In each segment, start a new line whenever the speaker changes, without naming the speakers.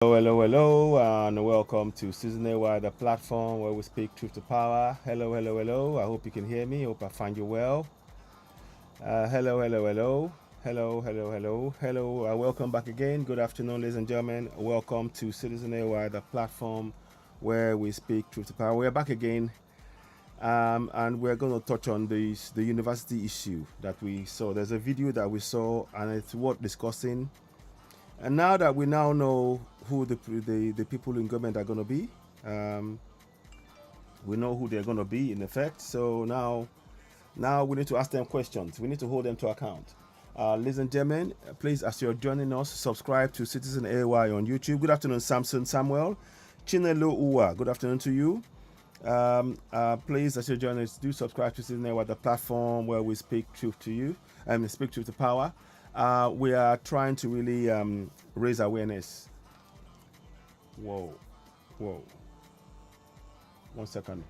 Hello, and welcome to Season AY, the platform where we speak truth to power. Hello. I hope you can hear me. Hope I find you well. Hello. Welcome back again. Good afternoon, ladies and gentlemen. Welcome to Citizen AY, the platform where we speak truth to power. We're back again, and we're going to touch on the university issue that we saw. There's a video that we saw, and it's worth discussing. And now that we now know who the people in government are going to be, we know who they're going to be in effect. So now we need to ask them questions. We need to hold them to account. Ladies and gentlemen, please, as you're joining us, subscribe to Citizen AY on YouTube. Good afternoon, Samson Samuel. Chinelo Uwa, good afternoon to you. Please, as you're joining us, do subscribe to Citizen AY, the platform where we speak truth to you and speak truth to power. We are trying to really raise awareness. Whoa. 1 second.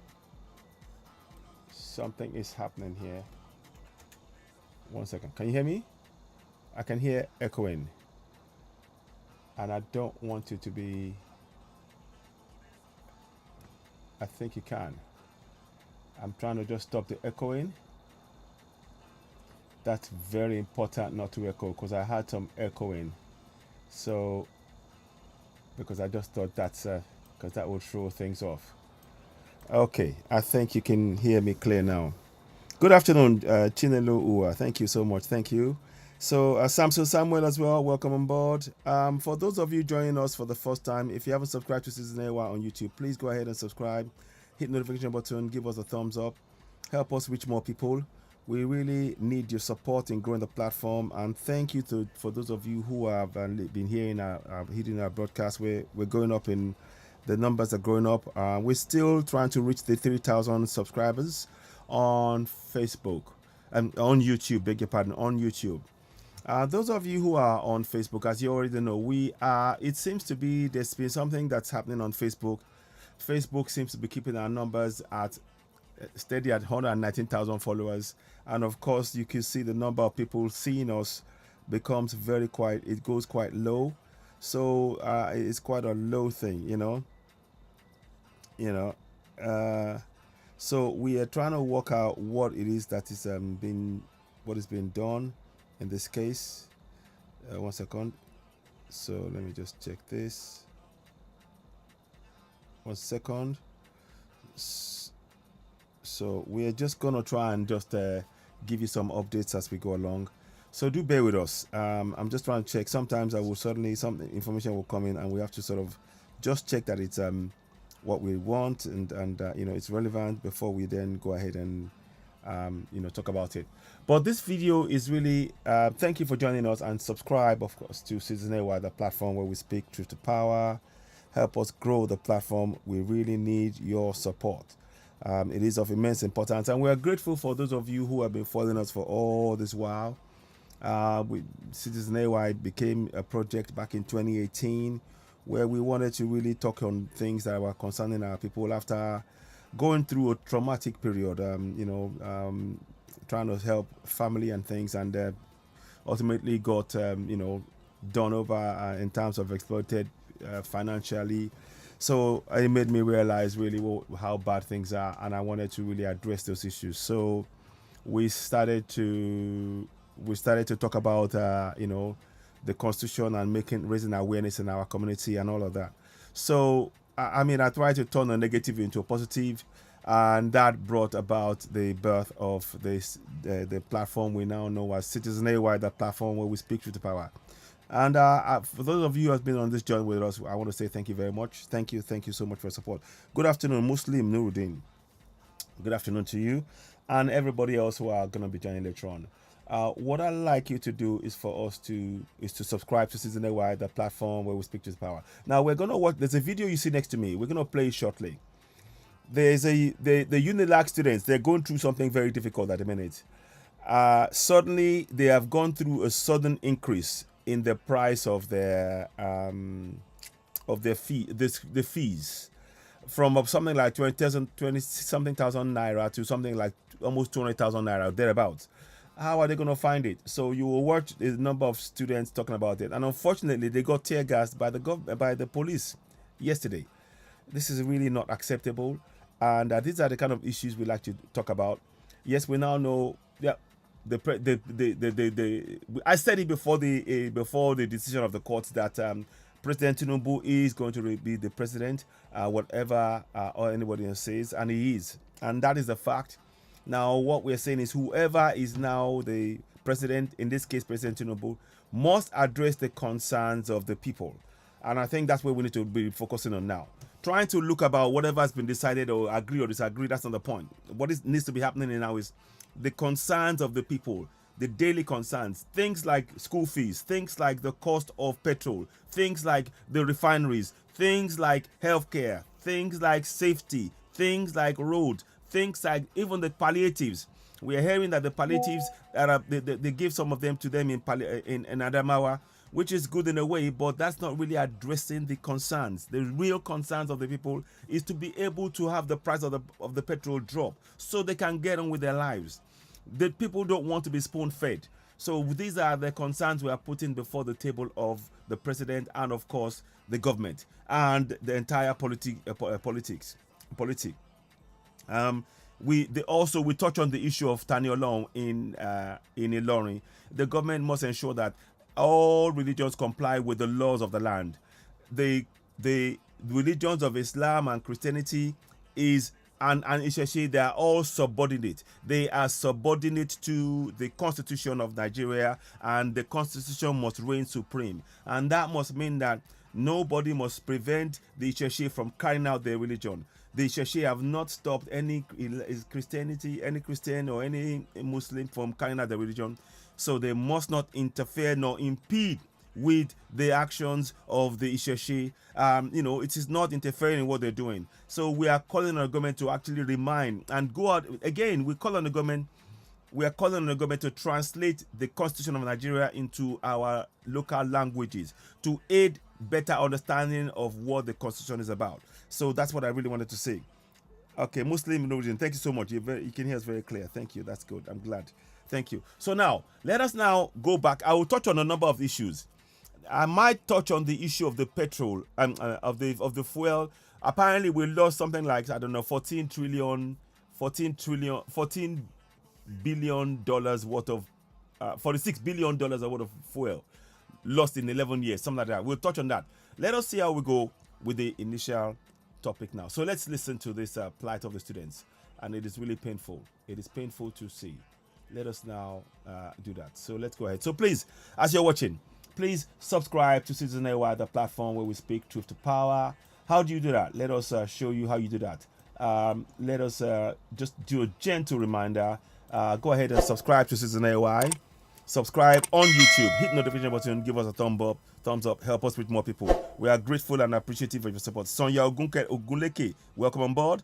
Something is happening here. 1 second. Can you hear me? I can hear echoing. And I don't want it to be. I think you can. I'm trying to just stop the echoing. That's very important not to echo, because I had some echoing. So, because I just thought that's because that would throw things off. Okay, I think you can hear me clear now. Good afternoon, Chinelo Ua. Thank you so much. Thank you. So, Samson Samuel as well, welcome on board. For those of you joining us for the first time, if you haven't subscribed to Season AY on YouTube, please go ahead and subscribe. Hit the notification button, give us a thumbs up. Help us reach more people. We really need your support in growing the platform, and thank you for those of you who have been hearing hitting our broadcast. We're going up in the numbers are growing up. We're still trying to reach the 3,000 subscribers on Facebook and on YouTube. Beg your pardon, on YouTube. Those of you who are on Facebook, as you already know, we are. It seems to be there's been something that's happening on Facebook. Facebook seems to be keeping our numbers at steady at 119,000 followers, and of course you can see the number of people seeing us becomes it goes quite low. So it's quite a low thing, so we are trying to work out what it is that is what is being done in this case. 1 second. So let me just check this. 1 second. So we're just gonna try and just give you some updates as we go along. So do bear with us. I'm just trying to check. Sometimes I will suddenly some information will come in, and we have to sort of just check that it's what we want and it's relevant before we then go ahead and talk about it. But this video is really thank you for joining us, and subscribe, of course, to Citizen AY, the platform where we speak truth to power. Help us grow the platform. We really need your support. It is of immense importance, and we are grateful for those of you who have been following us for all this while. Citizen AY became a project back in 2018, where we wanted to really talk on things that were concerning our people after going through a traumatic period, trying to help family and things, and ultimately got done over in terms of exploited financially. So it made me realize really how bad things are, and I wanted to really address those issues. So we started to talk about the Constitution and raising awareness in our community and all of that. So I tried to turn a negative into a positive, and that brought about the birth of the platform we now know as Citizen AY, the platform where we speak truth to power. And for those of you who have been on this journey with us, I want to say thank you very much. Thank you so much for your support. Good afternoon, Muslim Nuruddin. Good afternoon to you and everybody else who are going to be joining later on. What I'd like you to do is for us to subscribe to Season AY, the platform where we speak to the power. Now we're going to watch. There's a video you see next to me. We're going to play it shortly. There's the Unilag students. They're going through something very difficult at the minute. Suddenly they have gone through a sudden increase in the price of their fees, from something like 20 something thousand naira to something like almost 200,000 naira thereabouts. How are they going to find it? So you will watch a number of students talking about it, and unfortunately, they got tear gassed by the police yesterday. This is really not acceptable, and these are the kind of issues we like to talk about. Yes, we now know. Yeah, I said it before the decision of the courts that President Tinubu is going to be the president, whatever or anybody else says, and he is, and that is a fact. Now, what we're saying is whoever is now the president, in this case, President Tinubu, must address the concerns of the people. And I think that's what we need to be focusing on now. Trying to look about whatever has been decided or agree or disagree, that's not the point. What needs to be happening now is the concerns of the people, the daily concerns, things like school fees, things like the cost of petrol, things like the refineries, things like healthcare, things like safety, things like roads, things like even the palliatives. We are hearing that the palliatives, they give some of them to them in Adamawa, which is good in a way, but that's not really addressing the concerns. The real concerns of the people is to be able to have the price of the petrol drop so they can get on with their lives. The people don't want to be spoon-fed. So these are the concerns we are putting before the table of the president and, of course, the government and the entire politics. We touch on the issue of Tani Olohun in Ilorin. The government must ensure that all religions comply with the laws of the land. The religions of Islam and Christianity and Isheshe, they are all subordinate. They are subordinate to the Constitution of Nigeria, and the Constitution must reign supreme. And that must mean that nobody must prevent the Isheshe from carrying out their religion. The Isheshe have not stopped any Christian or any Muslim from carrying out their religion. So they must not interfere nor impede with the actions of the Isheshe. It is not interfering in what they're doing. So we are calling on the government to actually remind and go out again. We are calling on the government to translate the Constitution of Nigeria into our local languages to aid better understanding of what the Constitution is about. So that's what I really wanted to say. Okay, Muslim origin. Thank you so much. You can hear us very clear. Thank you. That's good. I'm glad. Thank you. So now, let us now go back. I will touch on a number of issues. I might touch on the issue of the petrol of the fuel. Apparently, we lost something like, I don't know, $14 billion worth of $46 billion worth of fuel lost in 11 years, something like that. We'll touch on that. Let us see how we go with the initial topic now. So let's listen to this plight of the students, and it is really painful. It is painful to see. Let us now do that. So let's go ahead. So please, as you're watching, please subscribe to Citizen AY, the platform where we speak truth to power. How do you do that? Let us show you how you do that. Let us just do a gentle reminder. Go ahead and subscribe to Citizen AY. Subscribe on YouTube. Hit the notification button. Give us a thumbs up. Help us with more people. We are grateful and appreciative of your support. Sonia Ogunleke, welcome on board.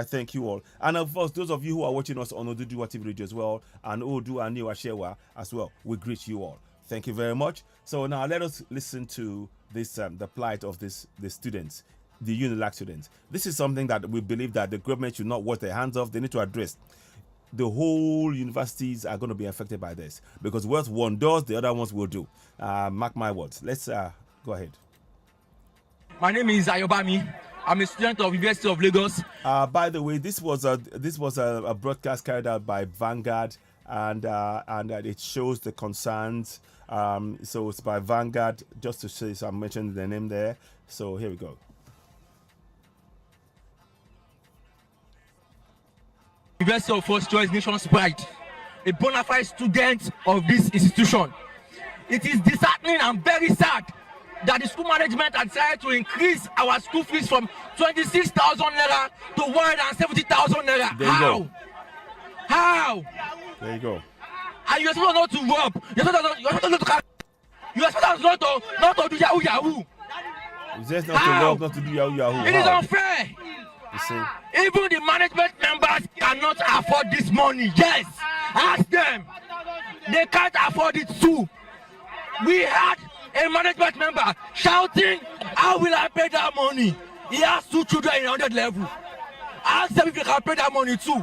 Thank you all. And of course, those of you who are watching us on Oduduwa TV Radio as well, and Odu and Niwa Shewa as well, we greet you all. Thank you very much. So now let us listen to this the plight of the students, the Unilag students. This is something that we believe that the government should not wash their hands off. They need to address. The whole universities are going to be affected by this, because what one does, the other ones will do. Mark my words. Let's go ahead.
My name is Ayobami. I'm a student of University of Lagos.
By the way, this was a broadcast carried out by Vanguard, and it shows the concerns. So it's by Vanguard, just to say, so I mentioned the name there. So here we go.
University of First Choice, Nation's Pride, a bona fide student of this institution. It is disheartening and very sad that the school management has decided to increase our school fees from 26,000 naira to 170,000 naira. How? How?
There you go.
And you're supposed not to rob. You're supposed not to carry. You're supposed not to do yahoo yahoo.
It's just not to rob, not to do yahoo yahoo.
It is unfair.
You see?
Even the management members cannot afford this money. Yes, ask them. They can't afford it too. We had a management member shouting, "How will I pay that money?" He has 2 children in 100 level. Ask them if they can pay that money too.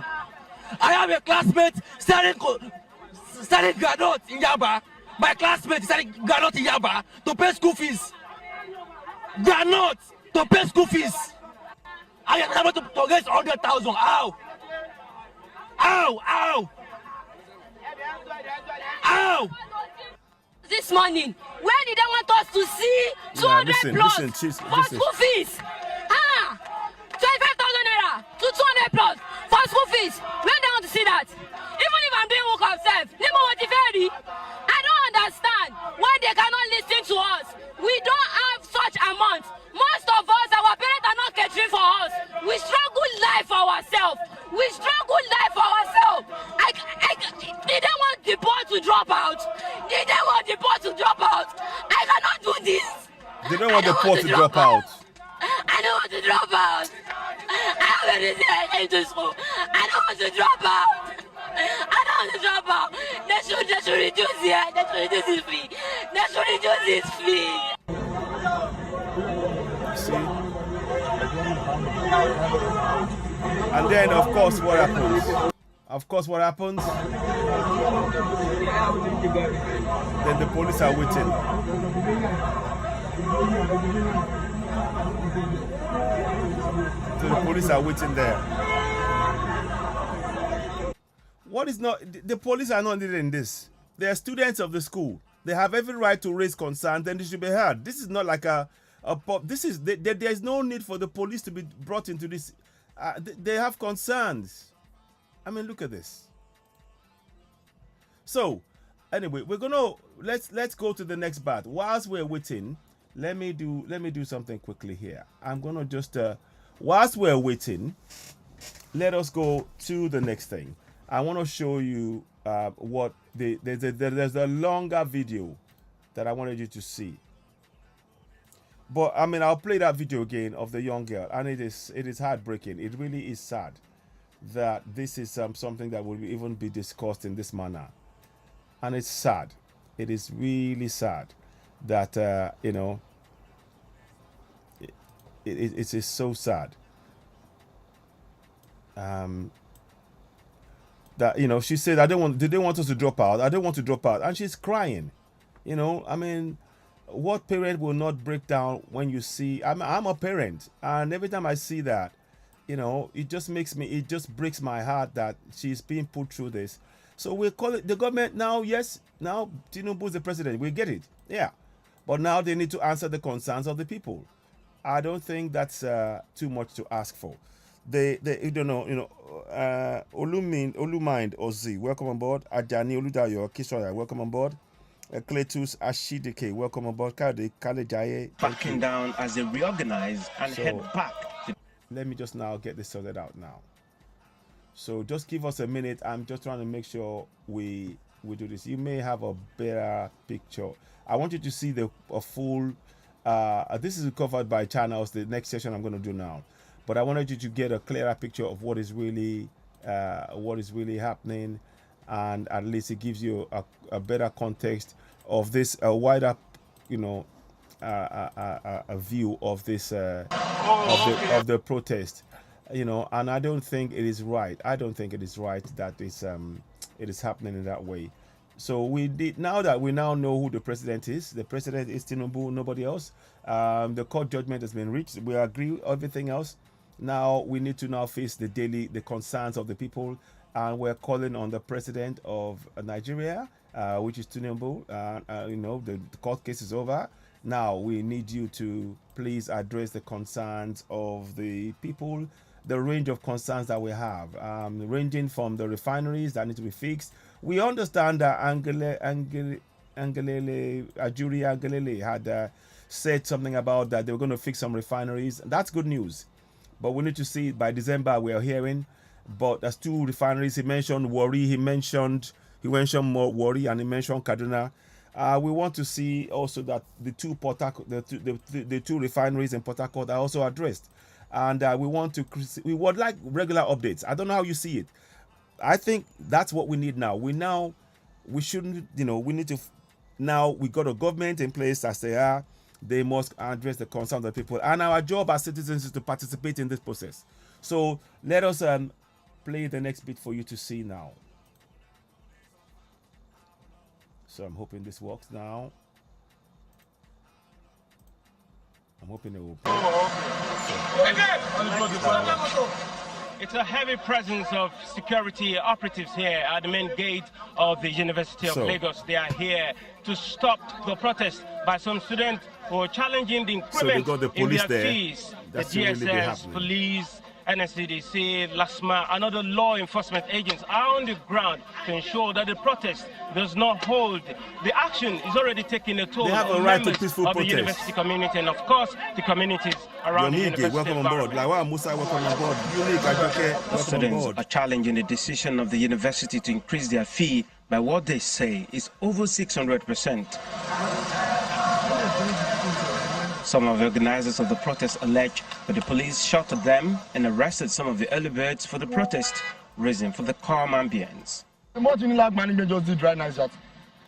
I have a classmate selling selling granite in Yaba. My classmate is selling granite in Yaba to pay school fees. Granite to pay school fees. I am able to raise 100,000. Ow! Ow! Ow! Ow!
This morning, where did they want us to see 200 plus for school fees? 25,000 naira to 200 plus for school fees. Where they want to see that? Even if I'm doing work of self, I don't understand why they cannot listen to us. We don't have such amounts. Most of us, our parents are not catering for us. We struggle life for ourselves. Did they want the board to drop out? I cannot do this.
They don't want the board to drop out.
I don't want to drop out. I already said I came to school. I don't want to drop out. They should reduce it. They should reduce his fee.
See? And then, of course, what happens? Then the police are waiting. So the police are waiting there. What is not? The police are not needed in this. They are students of the school. They have every right to raise concerns, and they should be heard. This is not like there is no need for the police to be brought into this. They have concerns. I mean, look at this. So, anyway, let's go to the next part. Whilst we're waiting, let me do something quickly here. I'm gonna just whilst we're waiting, let us go to the next thing. I want to show you what there's a longer video that I wanted you to see. But I mean, I'll play that video again of the young girl, and it is heartbreaking. It really is sad that this is something that will even be discussed in this manner, and it's sad. It is really sad that it is so sad. That she said, did they want us to drop out? I don't want to drop out, and she's crying. I mean, what parent will not break down when you see? I'm a parent, and every time I see that, it just breaks my heart that she's being put through this. So we call it the government now. Yes, now Tinubu is the president. We get it, yeah, but now they need to answer the concerns of the people. I don't think that's too much to ask for. They Olumind Ozi, welcome on board. Ajani Oludayo Kishoya, welcome on board. Cletus Ashidike, welcome on board. Kade Kalejaye,
backing down as they reorganize and head back.
Let me just now get this sorted out now. So just give us a minute. I'm just trying to make sure we do this. You may have a better picture. I want you to see a full. This is covered by channels. The next session I'm going to do now. But I wanted you to get a clearer picture of what is really happening, and at least it gives you a better context of this wider, a view of this of the protest, And I don't think it is right. I don't think it is right that it is happening in that way. So now that we now know who the president is. The president is Tinubu, nobody else. The court judgment has been reached. We agree with everything else. Now we need to now face the concerns of the people, and we're calling on the president of Nigeria, which is Tinubu. The court case is over. Now we need you to please address the concerns of the people, the range of concerns that we have, ranging from the refineries that need to be fixed. We understand that Ajuri Angelele had said something about that they were going to fix some refineries. That's good news. But we need to see by December, we are hearing. But there's 2 refineries. He mentioned Warri. He mentioned more Warri, and he mentioned Kaduna. We want to see also that the 2 refineries in Port Harcourt are also addressed. And we would like regular updates. I don't know how you see it. I think that's what we need now. We need to, now we got a government in place as they are. They must address the concerns of the people. And our job as citizens is to participate in this process. So let us play the next bit for you to see now. So I'm hoping this works now. I'm hoping it will.
It's a heavy presence of security operatives here at the main gate of the University of Lagos. They are here to stop the protest by some students who are challenging the increment in their fees. The DSS, police, NSCDC, LASMA, and other law enforcement agents are on the ground to ensure that the protest does not hold. The action is already taking a toll on members of the university community and, of course, the communities around the university.
Welcome on board. Like, Musa, welcome on board.
The students are challenging the decision of the university to increase their fee by what they say is over 600%. Some of the organizers of the protest allege that the police shot at them and arrested some of the early birds for the protest, reason for the calm ambience.
What Unilag management just did right now is that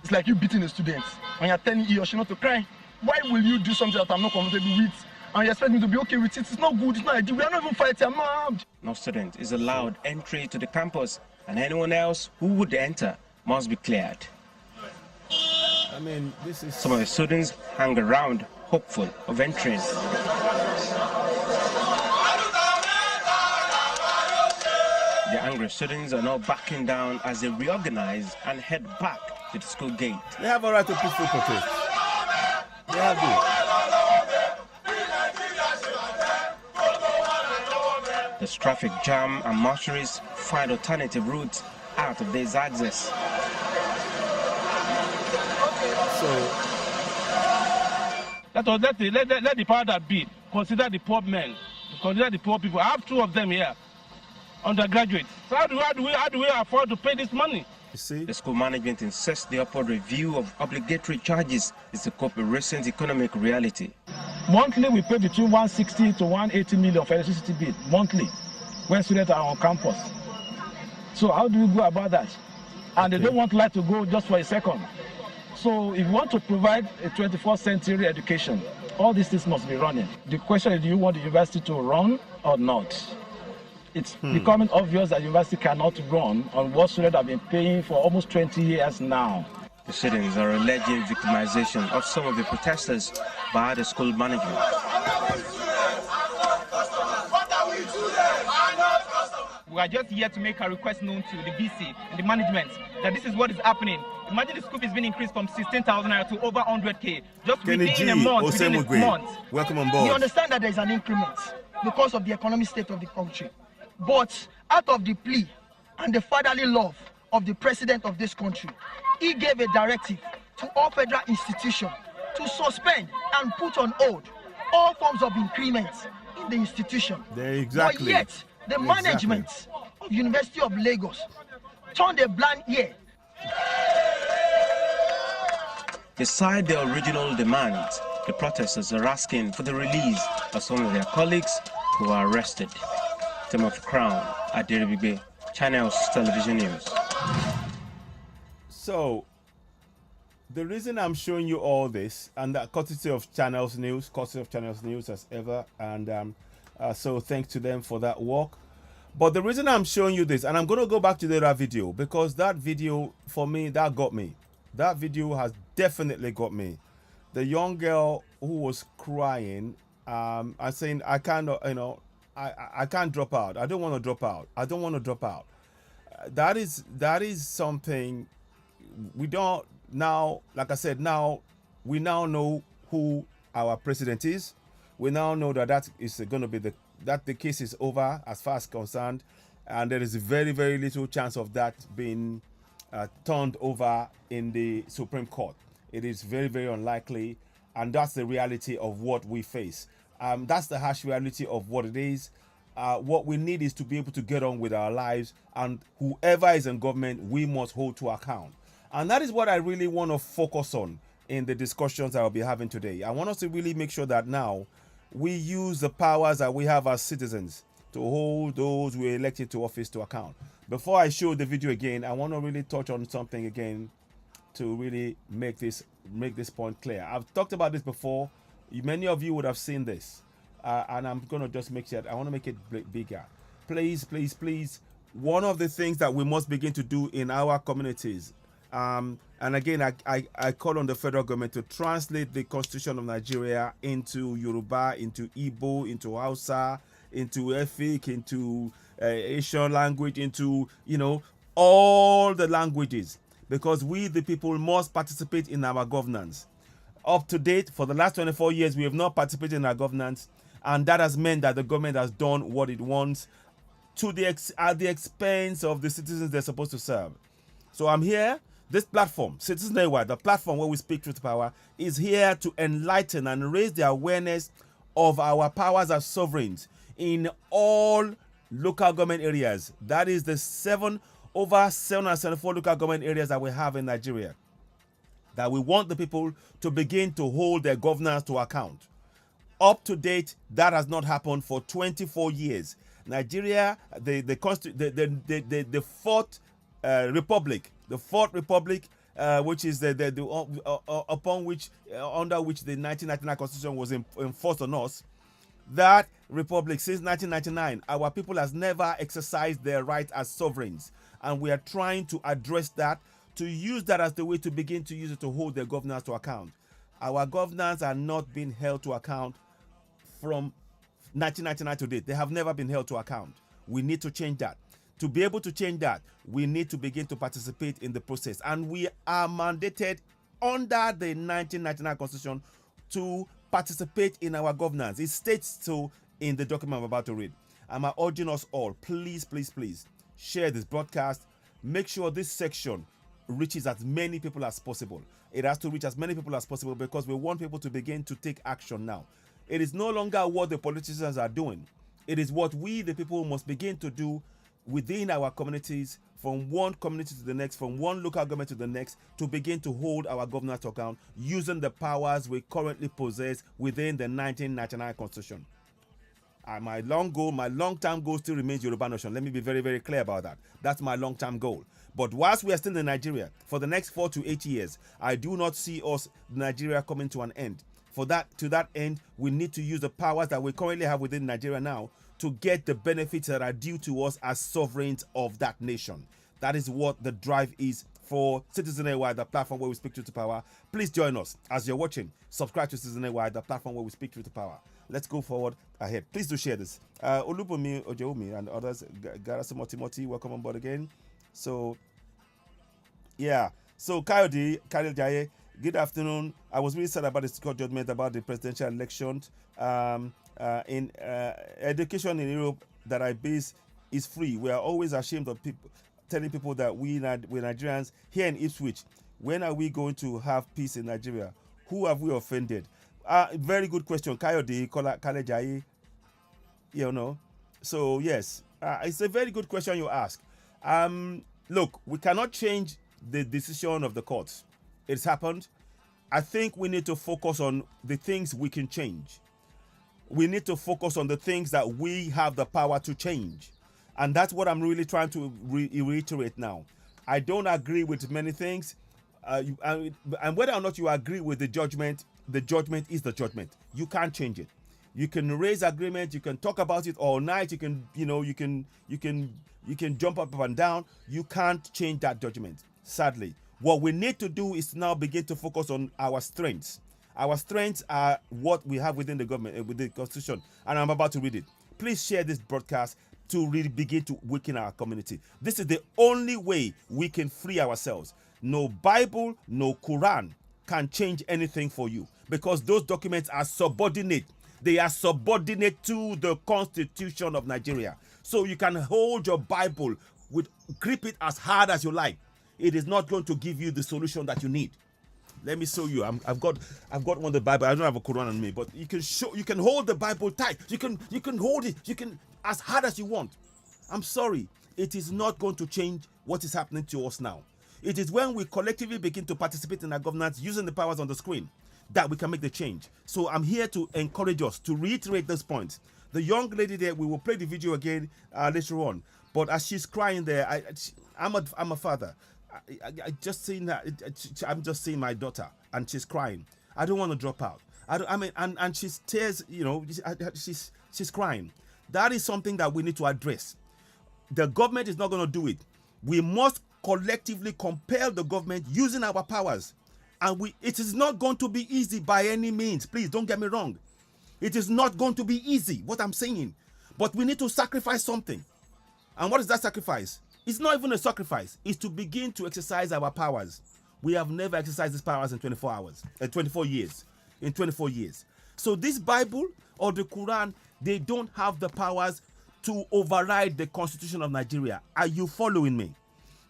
it's like you beating the students and you're telling he or she not to cry. Why will you do something that I'm not comfortable with and you expect me to be okay with it? It's not good, it's not ideal. We are not even fighting, I'm not armed.
No student is allowed entry to the campus, and anyone else who would enter must be cleared.
I mean, this is...
Some of the students hang around, hopeful of entering. The angry students are now backing down as they reorganize and head back to the school gate.
They have a right to peaceful protest. They have it.
There's traffic jam and motorists find alternative routes out of this access.
So
let the power that be consider the poor men, consider the poor people. I have two of them here, undergraduates. So how do we afford to pay this money?
You see?
The school management insists the upward review of obligatory charges is to cope with recent economic reality.
Monthly, we pay between 160 to 180 million for electricity bill monthly when students are on campus. So how do we go about that? And they don't want light to go just for a second. So if you want to provide a 21st century education, all these things must be running. The question is, do you want the university to run or not? It's becoming obvious that the university cannot run on what students have been paying for almost 20 years now.
The students are alleging victimization of some of the protesters by the school management.
We are just here to make a request known to the VC and the management that this is what is happening. Imagine the scope is being increased from 16,000 naira to over 100K just within a month.
Welcome on board.
You understand that there is an increment because of the economic state of the country. But out of the plea and the fatherly love of the president of this country, he gave a directive to all federal institutions to suspend and put on hold all forms of increments in the institution.
Exactly.
But yet, the management of University of Lagos turned a blind ear.
Beside their original demands, the protesters are asking for the release of some of their colleagues who are arrested. Timothy Crown, Adiribigbe, Channels Television News.
So, the reason I'm showing you all this, and that courtesy of Channels News as ever, and so thanks to them for that work. But the reason I'm showing you this, and I'm going to go back to the other video, because that video, for me, that got me. That video has definitely got me. The young girl who was crying, I'm saying, I cannot, I can't drop out. I don't want to drop out. I don't want to drop out. That is something we don't now, like I said, now we now know who our president is. We now know that is going to be the case is over as far as concerned, and there is very, very little chance of that being turned over in the Supreme Court. It is very, very unlikely, and that's the reality of what we face. That's the harsh reality of what it is. What we need is to be able to get on with our lives, and whoever is in government, we must hold to account. And that is what I really want to focus on in the discussions I'll be having today. I want us to really make sure that now we use the powers that we have as citizens to hold those we elected to office to account. Before I show the video again, I want to really touch on something again to really make this point clear. I've talked about this before. Many of you would have seen this, and I'm going to just make sure I want to make it bigger. Please, please, please. One of the things that we must begin to do in our communities And again, I call on the federal government to translate the Constitution of Nigeria into Yoruba, into Igbo, into Hausa, into Efik, into Asian language, into, all the languages, because we, the people, must participate in our governance. Up to date, for the last 24 years, we have not participated in our governance, and that has meant that the government has done what it wants at the expense of the citizens they're supposed to serve. So I'm here. This platform, Citizen Network, the platform where we speak truth to power, is here to enlighten and raise the awareness of our powers as sovereigns in all local government areas. That is the over 774 local government areas that we have in Nigeria. That we want the people to begin to hold their governors to account. Up to date, that has not happened for 24 years. Nigeria, the fourth republic, which is under which the 1999 Constitution was enforced on us. That republic, since 1999, our people has never exercised their right as sovereigns, and we are trying to address that, to use that as the way to begin to use it to hold their governors to account. Our governors are not being held to account from 1999 to date. They have never been held to account. We need to change that. To be able to change that, we need to begin to participate in the process. And we are mandated under the 1999 Constitution to participate in our governance. It states so in the document I'm about to read. I'm urging us all, please, please, please, share this broadcast. Make sure this section reaches as many people as possible. It has to reach as many people as possible because we want people to begin to take action now. It is no longer what the politicians are doing. It is what we, the people, must begin to do within our communities, from one community to the next, from one local government to the next, to begin to hold our governors to account using the powers we currently possess within the 1999 Constitution. My long-term goal still remains Yoruba Nation. Let me be very, very clear about that. That's my long-term goal. But whilst we are still in Nigeria, for the next 4 to 8 years, I do not see Nigeria coming to an end. To that end, we need to use the powers that we currently have within Nigeria now to get the benefits that are due to us as sovereigns of that nation. That is what the drive is for Citizen AY, the platform where we speak truth to power. Please join us as you're watching. Subscribe to Citizen AY, the platform where we speak truth to power. Let's go forward ahead. Please do share this. Olubumi Ojeumi and others, Garasimo Timothy, welcome on board again. So, yeah. So, Kayode Jaye, good afternoon. I was really sad about the court judgment about the presidential election. In education in Europe that I base is free. We are always ashamed of telling people that we're Nigerians. Here in Ipswich, when are we going to have peace in Nigeria? Who have we offended? Very good question, Kayode Kalejaye. So yes, it's a very good question you ask. Look, we cannot change the decision of the courts. It's happened. I think we need to focus on the things we can change. We need to focus on the things that we have the power to change. And that's what I'm really trying to reiterate now. I don't agree with many things. And whether or not you agree with the judgment is the judgment. You can't change it. You can raise agreement, you can talk about it all night, you can jump up and down. You can't change that judgment, sadly. What we need to do is now begin to focus on our strengths. Our strengths are what we have within the government, with the Constitution. And I'm about to read it. Please share this broadcast to really begin to weaken our community. This is the only way we can free ourselves. No Bible, no Quran can change anything for you, because those documents are subordinate. They are subordinate to the Constitution of Nigeria. So you can hold your Bible, grip it as hard as you like. It is not going to give you the solution that you need. Let me show you. I've got one of the Bible. I don't have a Quran on me, but you can hold the Bible tight. You can hold it. You can as hard as you want. I'm sorry. It is not going to change what is happening to us now. It is when we collectively begin to participate in our governance using the powers on the screen that we can make the change. So I'm here to encourage us to reiterate this point. The young lady there, we will play the video again later on. But as she's crying there, I'm a father. I just seen that. I'm just seeing my daughter, and she's crying. I don't want to drop out. And she's tears. She's crying. That is something that we need to address. The government is not going to do it. We must collectively compel the government using our powers. And it is not going to be easy by any means. Please don't get me wrong. It is not going to be easy, what I'm saying. But we need to sacrifice something. And what is that sacrifice? It's not even a sacrifice. It's to begin to exercise our powers. We have never exercised these powers in 24 years. In 24 years. So this Bible or the Quran, they don't have the powers to override the Constitution of Nigeria. Are you following me?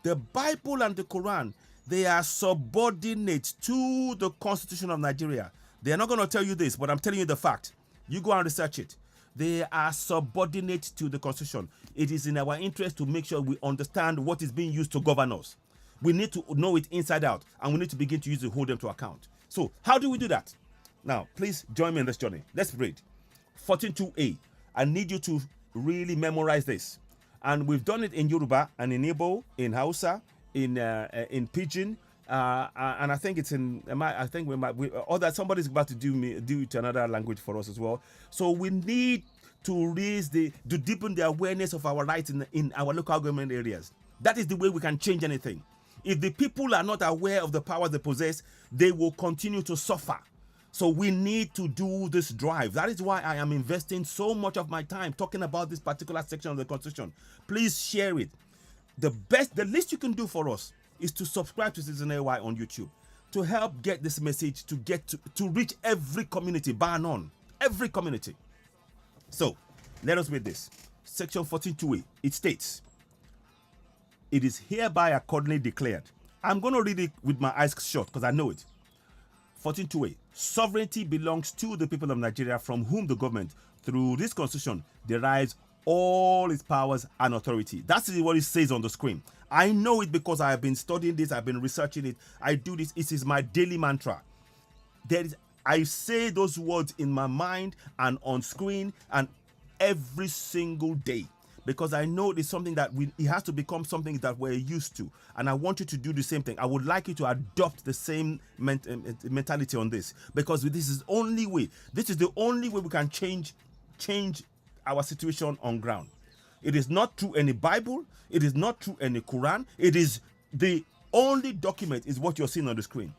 The Bible and the Quran, they are subordinate to the Constitution of Nigeria. They are not going to tell you this, but I'm telling you the fact. You go and research it. They are subordinate to the Constitution. It is in our interest to make sure we understand what is being used to govern us. We need to know it inside out, and we need to begin to use it to hold them to account. So how do we do that? Now, please join me in this journey. Let's read 14.2a. I need you to really memorize this. And we've done it in Yoruba and in Igbo, in Hausa, in Pidgin, and I think it's in. I think we might. Or that somebody's about to do it to another language for us as well. So we need to deepen the awareness of our rights in our local government areas. That is the way we can change anything. If the people are not aware of the powers they possess, they will continue to suffer. So we need to do this drive. That is why I am investing so much of my time talking about this particular section of the Constitution. Please share it. The least you can do for us is to subscribe to Citizen AY on YouTube to help get this message to reach every community, bar none. Every community. So let us read this. Section 14.2a. It states, it is hereby accordingly declared. I'm going to read it with my eyes shut because I know it. 14.2a. Sovereignty belongs to the people of Nigeria, from whom the government, through this constitution, derives all its powers and authority. That's what it says on the screen. I know it because I have been studying this, I've been researching it. I do this. It is my daily mantra. I say those words in my mind and on screen and every single day, because I know it's something that it has to become something that we're used to. And I want you to do the same thing. I would like you to adopt the same mentality on this, because this is the only way we can change our situation on ground. It is not through any Bible. It is not through any Quran. It is the only document is what you're seeing on the screen.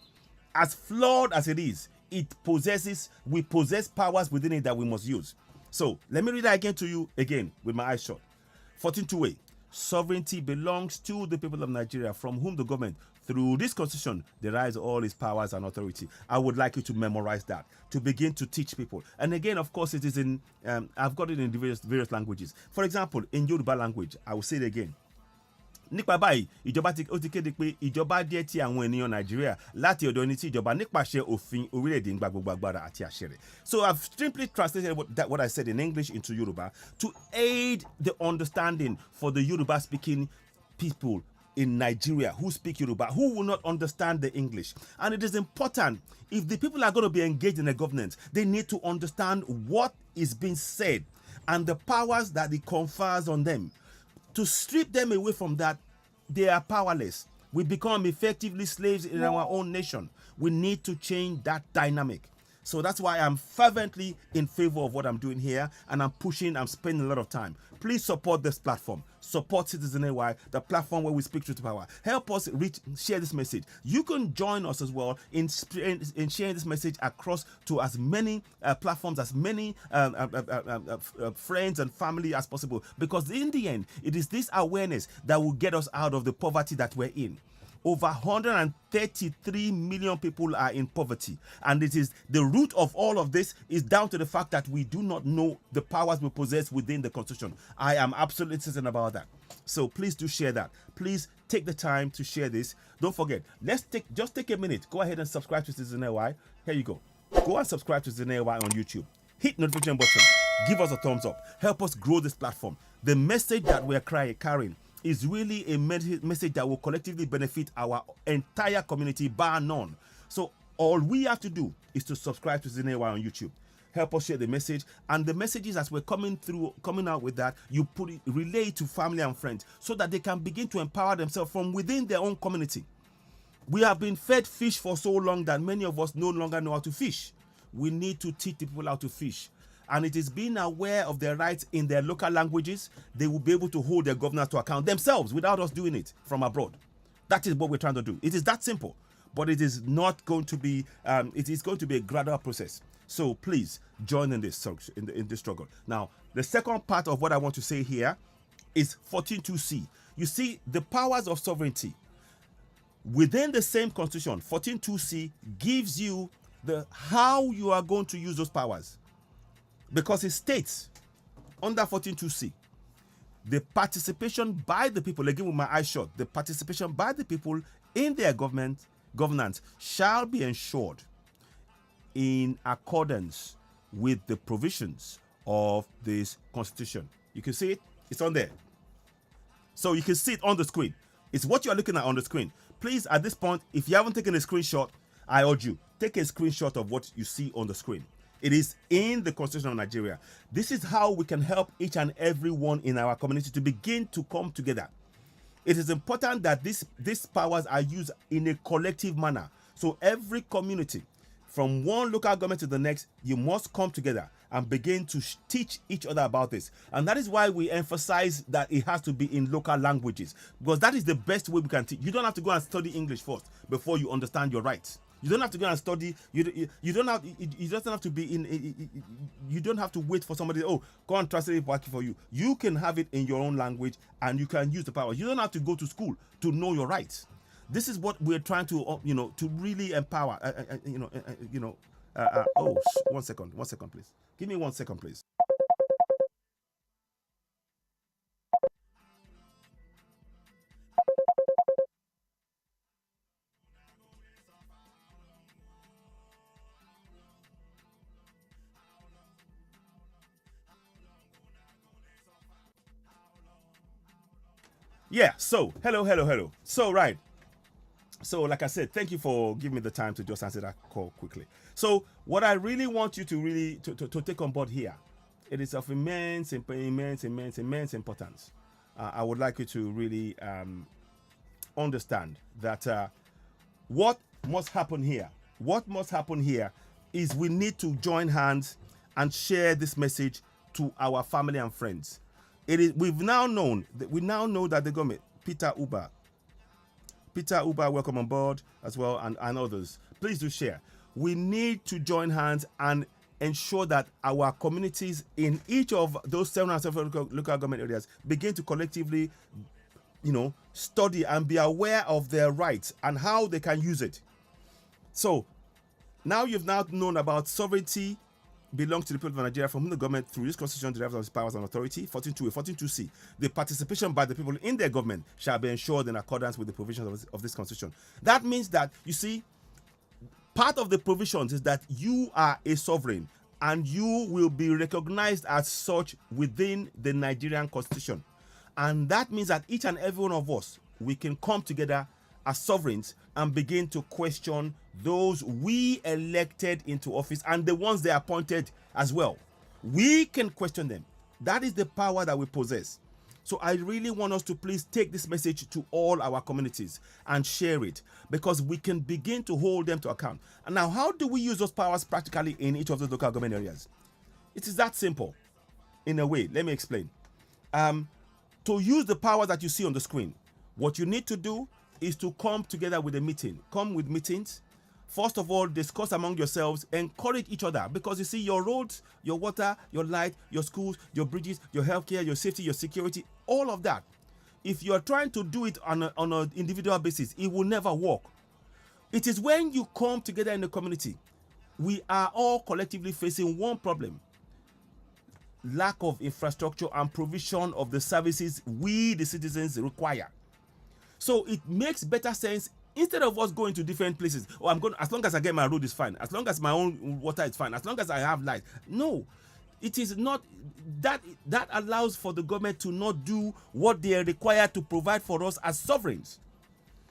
As flawed as it is, we possess powers within it that we must use. So let me read that again to you again with my eyes shut. 14.2a. Sovereignty belongs to the people of Nigeria, from whom the government, through this constitution, derives all its powers and authority. I would like you to memorize that, to begin to teach people. And again, of course, it is in, I've got it in various languages. For example, in Yoruba language, I will say it again. Nípa báyìí, ìjọba ti kéde pé ìjọba díẹ̀ tí àwọn ènìyàn Nàìjíríà láti ọ̀dọ̀ ẹni tí ìjọba nípasẹ̀ òfin orílẹ̀-èdè ń gba gbogbo agbára àti àṣẹ rẹ̀. So I've simply translated what I said in English into Yoruba to aid the understanding for the Yoruba-speaking people in Nigeria who speak Yoruba, who will not understand the English. And it is important, if the people are going to be engaged in the governance, they need to understand what is being said and the powers that it confers on them. To strip them away from that, they are powerless. We become effectively slaves in our own nation. We need to change that dynamic. So that's why I'm fervently in favor of what I'm doing here, and I'm spending a lot of time. Please support this platform. Support Citizen AY, the platform where we speak truth to power. Help us share this message. You can join us as well in sharing this message across to as many platforms, as many friends and family as possible. Because in the end, it is this awareness that will get us out of the poverty that we're in. Over 133 million people are in poverty. And it is the root of all of this is down to the fact that we do not know the powers we possess within the Constitution. I am absolutely certain about that. So please do share that. Please take the time to share this. Don't forget, just take a minute. Go ahead and subscribe to Citizen AY. Here you go. Go and subscribe to Citizen AY on YouTube. Hit notification button. Give us a thumbs up. Help us grow this platform. The message that we're carrying is really a message that will collectively benefit our entire community, bar none. So all we have to do is to subscribe to Citizen AY on YouTube. Help us share the message, and the messages as we're coming out with that, you relay to family and friends so that they can begin to empower themselves from within their own community. We have been fed fish for so long that many of us no longer know how to fish. We need to teach the people how to fish. And it is being aware of their rights in their local languages, they will be able to hold their governors to account themselves without us doing it from abroad. That is what we're trying to do. It is that simple, but it is not going to be. It is going to be a gradual process. So please join in this in this struggle. Now, the second part of what I want to say here is 14.2c. You see, the powers of sovereignty within the same constitution. 14.2c gives you the how you are going to use those powers, because it states under 14.2c, the participation by the people, again with my eyes shut, the participation by the people in their governance shall be ensured in accordance with the provisions of this constitution. You can see it, it's on there. So you can see it on the screen. It's what you're looking at on the screen. Please, at this point, if you haven't taken a screenshot, I urge you, take a screenshot of what you see on the screen. It is in the Constitution of Nigeria. This is how we can help each and every one in our community to begin to come together. It is important that these powers are used in a collective manner. So every community, from one local government to the next, you must come together and begin to teach each other about this. And that is why we emphasize that it has to be in local languages, because that is the best way we can teach. You don't have to go and study English first before you understand your rights. You don't have to go and study. You don't have. It doesn't have to be in. You don't have to wait for somebody. Oh, go and translate it working for you. You can have it in your own language, and you can use the power. You don't have to go to school to know your rights. This is what we're trying to, to really empower. Oh, 1 second, please. Give me 1 second, please. Yeah, so hello. So right. So like I said, thank you for giving me the time to just answer that call quickly. So what I really want you to really to take on board here, it is of immense importance. I would like you to really understand that what must happen here is we need to join hands and share this message to our family and friends. We now know that the government, Peter Uber, welcome on board as well, and others. Please do share. We need to join hands and ensure that our communities in each of those 707 local government areas begin to collectively, study and be aware of their rights and how they can use it. So now you've now known about sovereignty belongs to the people of Nigeria, from whom the government through this constitution derives of its powers and authority. 14.2c. The participation by the people in their government shall be ensured in accordance with the provisions of this constitution. That means that, you see, part of the provisions is that you are a sovereign and you will be recognized as such within the Nigerian constitution. And that means that each and every one of us, we can come together as sovereigns and begin to question those we elected into office and the ones they appointed as well. We can question them. That is the power that we possess. So I really want us to please take this message to all our communities and share it, because we can begin to hold them to account. And now, how do we use those powers practically in each of the local government areas? It is that simple. In a way, let me explain. To use the power that you see on the screen, what you need to do is to come together with a meeting. Come with meetings. First of all, discuss among yourselves, encourage each other, because you see, your roads, your water, your light, your schools, your bridges, your healthcare, your safety, your security, all of that. If you are trying to do it on an individual basis, it will never work. It is when you come together in the community, we are all collectively facing one problem: lack of infrastructure and provision of the services we, the citizens, require. So it makes better sense, instead of us going to different places. Oh, I'm going, as long as I get my road is fine, as long as my own water is fine, as long as I have light. No, it is not that. That allows for the government to not do what they are required to provide for us as sovereigns.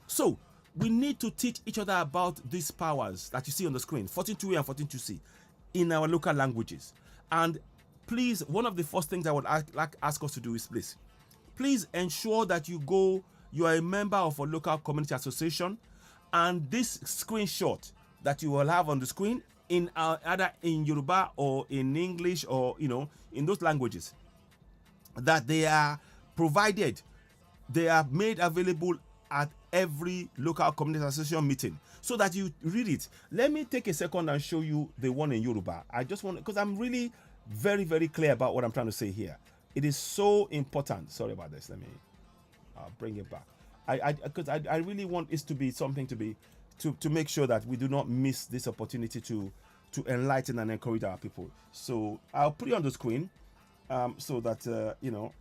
So we need to teach each other about these powers that you see on the screen, 14.2a and 14.2c, in our local languages. And please, one of the first things I would ask us to do is please ensure that you are a member of a local community association, and this screenshot that you will have on the screen, in either in Yoruba or in English, or in those languages, that they are provided, they are made available at every local community association meeting so that you read it. Let me take a second and show you the one in Yoruba. I just want, because I'm really very, very clear about what I'm trying to say here. It is so important. Sorry about this. Let me bring it back. Because I really want this to be something to make sure that we do not miss this opportunity to enlighten and encourage our people. So I'll put it on the screen so that you know,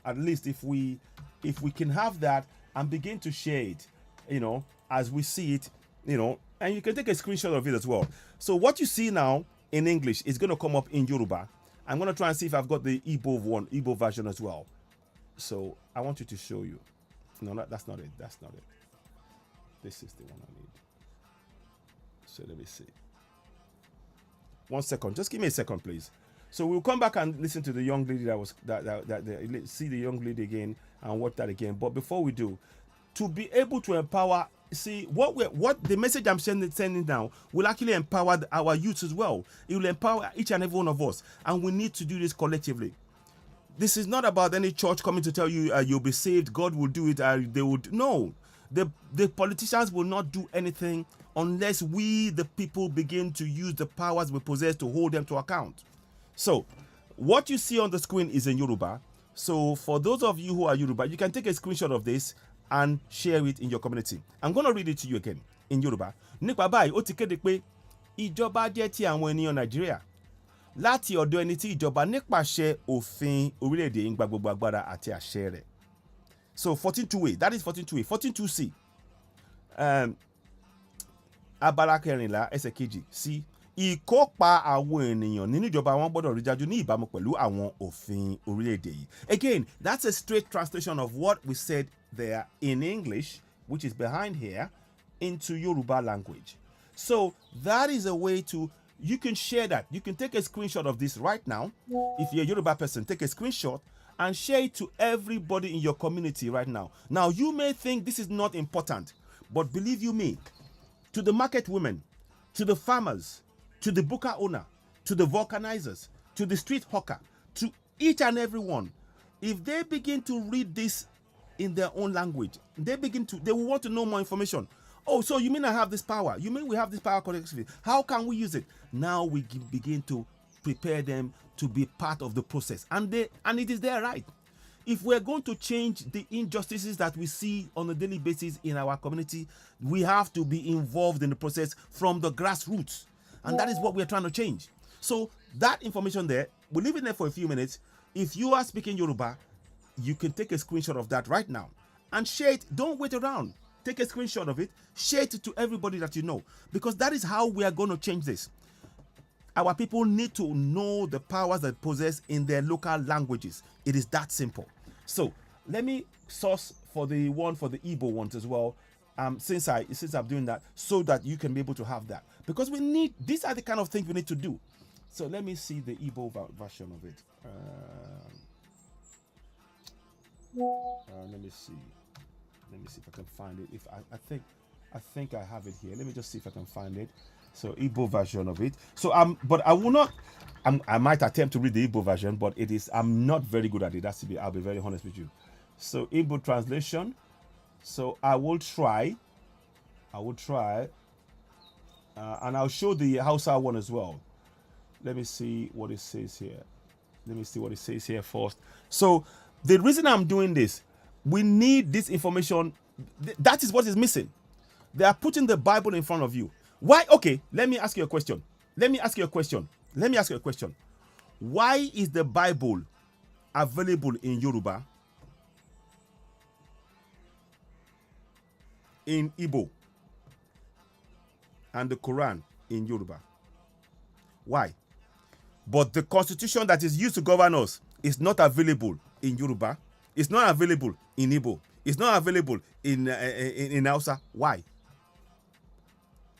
at least if we can have that and begin to share it, you know, as we see it, you know, and you can take a screenshot of it as well. So what you see now in English is going to come up in Yoruba. I'm going to try and see if I've got the Igbo version as well. So I want you to show you. No, that's not it. That's not it. This is the one I need. So let me see. 1 second. Just give me a second, please. So we'll come back and listen to the young lady see the young lady again and watch that again. But before we do, to be able to empower, see what the message I'm sending now will actually empower our youth as well. It will empower each and every one of us, and we need to do this collectively. This is not about any church coming to tell you you'll be saved, God will do it. They would no. The politicians will not do anything unless we, the people, begin to use the powers we possess to hold them to account. So, what you see on the screen is in Yoruba. So, for those of you who are Yoruba, you can take a screenshot of this and share it in your community. I'm going to read it to you again in Yoruba. Nípa báyìí, ó ti kéde pé ìjọba jẹ́ ti àwọn ènìyàn Nàìjíríà láti ọ̀dọ̀ ẹni tí ìjọba nípasẹ̀ òfin orílẹ̀-èdè ń gba gbogbo agbára àti àṣẹ rẹ̀. So 14.2a, that is 14.2a. 14.2c. Abala kẹrìnlá ẹsẹ̀ kejì sí ìkópa àwọn ènìyàn nínú ìjọba wọn gbọ́dọ̀ rí dájú ní ìbámu pẹ̀lú àwọn òfin orílẹ̀-èdè yìí. Again, that's a straight translation of what we said there in English, which is behind here, into Yoruba language. So that is a way to, you can share that. You can take a screenshot of this right now. If you're a Yoruba person, take a screenshot and share it to everybody in your community right now. Now, you may think this is not important, but believe you me, to the market women, to the farmers, to the buka owner, to the vulcanizers, to the street hawker, to each and every one, if they begin to read this in their own language, they will want to know more information. Oh, so you mean I have this power? You mean we have this power collectively? How can we use it? Now we begin to prepare them to be part of the process. And it is their right. If we're going to change the injustices that we see on a daily basis in our community, we have to be involved in the process from the grassroots. And that is what we're trying to change. So that information there, we'll leave it there for a few minutes. If you are speaking Yoruba, you can take a screenshot of that right now and share it. Don't wait around. Take a screenshot of it, share it to everybody that you know, because that is how we are going to change this. Our people need to know the powers that possess in their local languages. It is that simple. So let me source for the Igbo ones as well. Since I'm doing that, so that you can be able to have that, because we need, these are the kind of things we need to do. So let me see the Igbo version of it. Let me see if I can find it. If I think I have it here. Let me just see if I can find it. So Igbo version of it. So but I will not. I might attempt to read the Igbo version, but I'm not very good at it. I'll be very honest with you. So Igbo translation. So I will try, and I'll show the Hausa one as well. Let me see what it says here. First. So the reason I'm doing this, we need this information. That is what is missing. They are putting the Bible in front of you. Why? Okay, let me ask you a question. Why is the Bible available in Yoruba, in Igbo, and the Quran in Yoruba? Why? But the constitution that is used to govern us is not available in Yoruba. It's not available in Igbo. It's not available in Hausa. Why?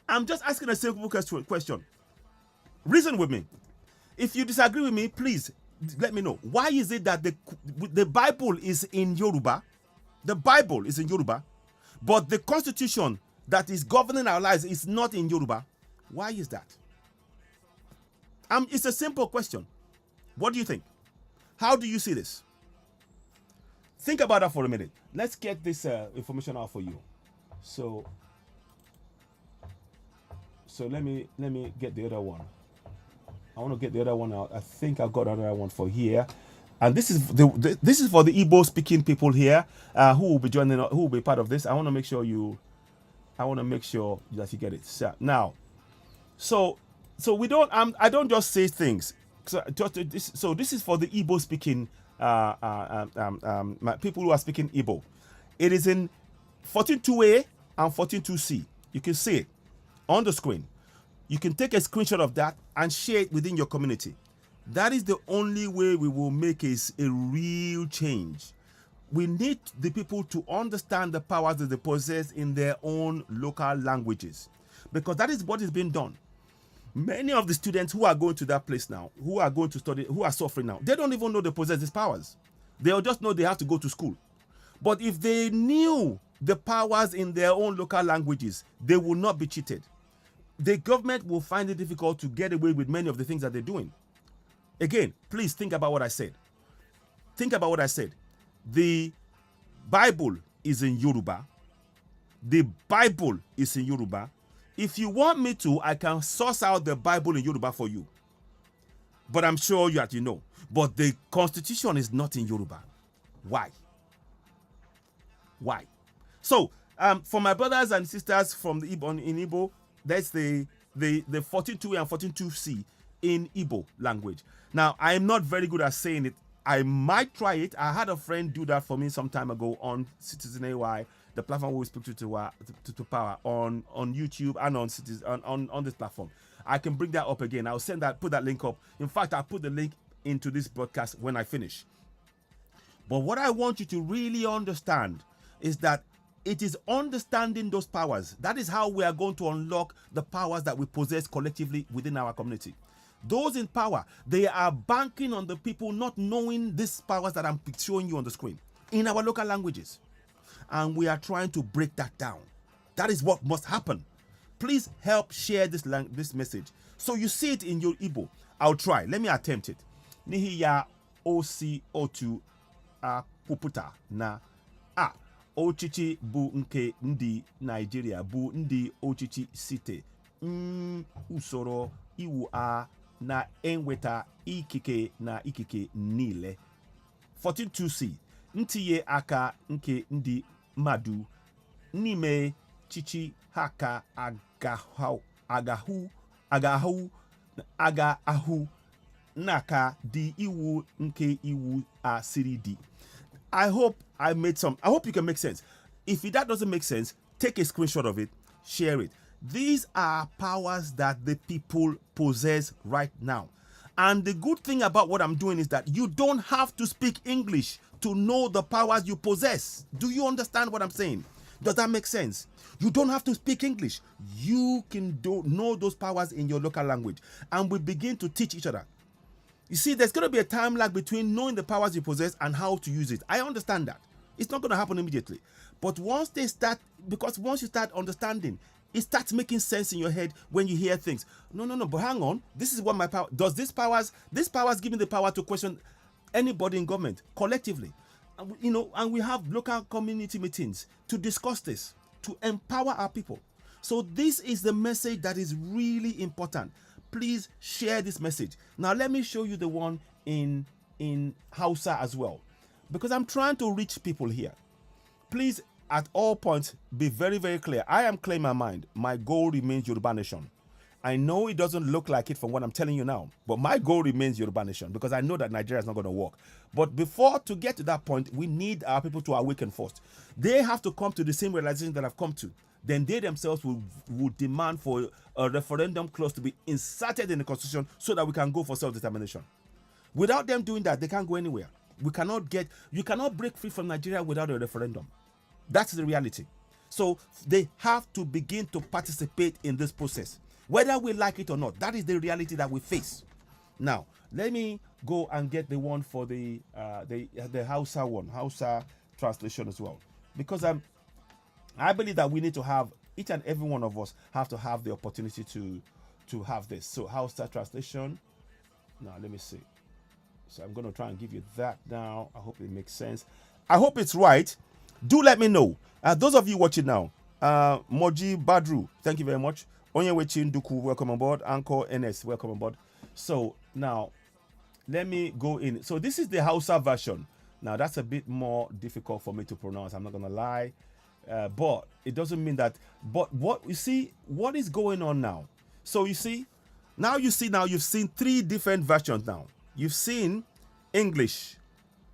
I'm just asking a simple question. Reason with me. If you disagree with me, please let me know. Why is it that the Bible is in Yoruba? The Bible is in Yoruba, but the constitution that is governing our lives is not in Yoruba. Why is that? It's a simple question. What do you think? How do you see this? think about that for a minute. Let's get this information out for you. So let me get the other one. I want to get the other one out. I think I've got another one for here. And this is this is for the Igbo speaking people here who will be joining, who will be part of this. I want to make sure that you get it. So now, so we don't I don't just say things. So this is for the Igbo speaking people who are speaking Igbo. It is in 14.2a and 14.2c. You can see it on the screen. You can take a screenshot of that and share it within your community. That is the only way we will make a real change. We need the people to understand the powers that they possess in their own local languages, because that is what is being done. Many of the students who are going to that place now, who are going to study, who are suffering now, they don't even know they possess these powers. They'll just know they have to go to school. But if they knew the powers in their own local languages, they will not be cheated. The government will find it difficult to get away with many of the things that they're doing. Again, please think about what I said. Think about what I said. The Bible is in Yoruba. The Bible is in Yoruba. If you want me to, I can source out the Bible in Yoruba for you. But I'm sure you know. But the Constitution is not in Yoruba. Why? Why? So, for my brothers and sisters from the Igbo in Igbo, that's the 14.2 and 14.2c in Igbo language. Now, I am not very good at saying it. I might try it. I had a friend do that for me some time ago on Citizen AY, the platform we speak to power on YouTube and on Citizen on this platform. I can bring that up again. I'll put that link up. In fact, I'll put the link into this broadcast when I finish. But what I want you to really understand is that it is understanding those powers. That is how we are going to unlock the powers that we possess collectively within our community. Those in power, they are banking on the people not knowing these powers that I'm showing you on the screen in our local languages. And we are trying to break that down. That is what must happen. Please help share this message. So you see it in your Igbo. I'll try. Let me attempt it. Nihiya osi otu puputa na a. Ochichi bu nke ndi Nigeria bu ndi ochichi site usoro iwu a na enweta ikike na ikike niile. 14.2c ntinye aka nke ndi madu n'ime chichi haka agahụ naka di iwu nke iwu a siri di. I hope you can make sense. If that doesn't make sense, take a screenshot of it, share it. These are powers that the people possess right now. And the good thing about what I'm doing is that you don't have to speak English to know the powers you possess. Do you understand what I'm saying? Does that make sense? You don't have to speak English. You can know those powers in your local language. And we begin to teach each other. You see, there's going to be a time lag between knowing the powers you possess and how to use it. I understand that. It's not going to happen immediately. But once you start understanding, it starts making sense in your head when you hear things. No, but hang on. This is what my power does. These powers give me the power to question anybody in government collectively. And we have local community meetings to discuss this, to empower our people. So this is the message that is really important. Please share this message. Now let me show you the one in Hausa as well, because I'm trying to reach people here. Please, at all points, be very, very clear. I am clear in my mind. My goal remains Yoruba Nation. I know it doesn't look like it from what I'm telling you now, but my goal remains Yoruba Nation, because I know that Nigeria is not going to work. But to get to that point, we need our people to awaken first. They have to come to the same realization that I've come to. Then they themselves will demand for a referendum clause to be inserted in the constitution so that we can go for self-determination. Without them doing that, they can't go anywhere. You cannot break free from Nigeria without a referendum. That's the reality. So they have to begin to participate in this process, whether we like it or not. That is the reality that we face. Now, let me go and get the one for the Hausa one, Hausa translation as well, because I believe that we need to have, each and every one of us have to have the opportunity to have this. So Hausa translation. Now let me see. So I'm going to try and give you that now. I hope it makes sense. I hope it's right. Do let me know. Those of you watching now, Moji Badru, thank you very much. Onyewe Chinduku, welcome on board. Anko NS, welcome on board. So now, let me go in. So this is the Hausa version. Now that's a bit more difficult for me to pronounce. I'm not gonna lie, but it doesn't mean that. But what you see, what is going on now? So you see, now you've seen 3 different versions. Now you've seen English.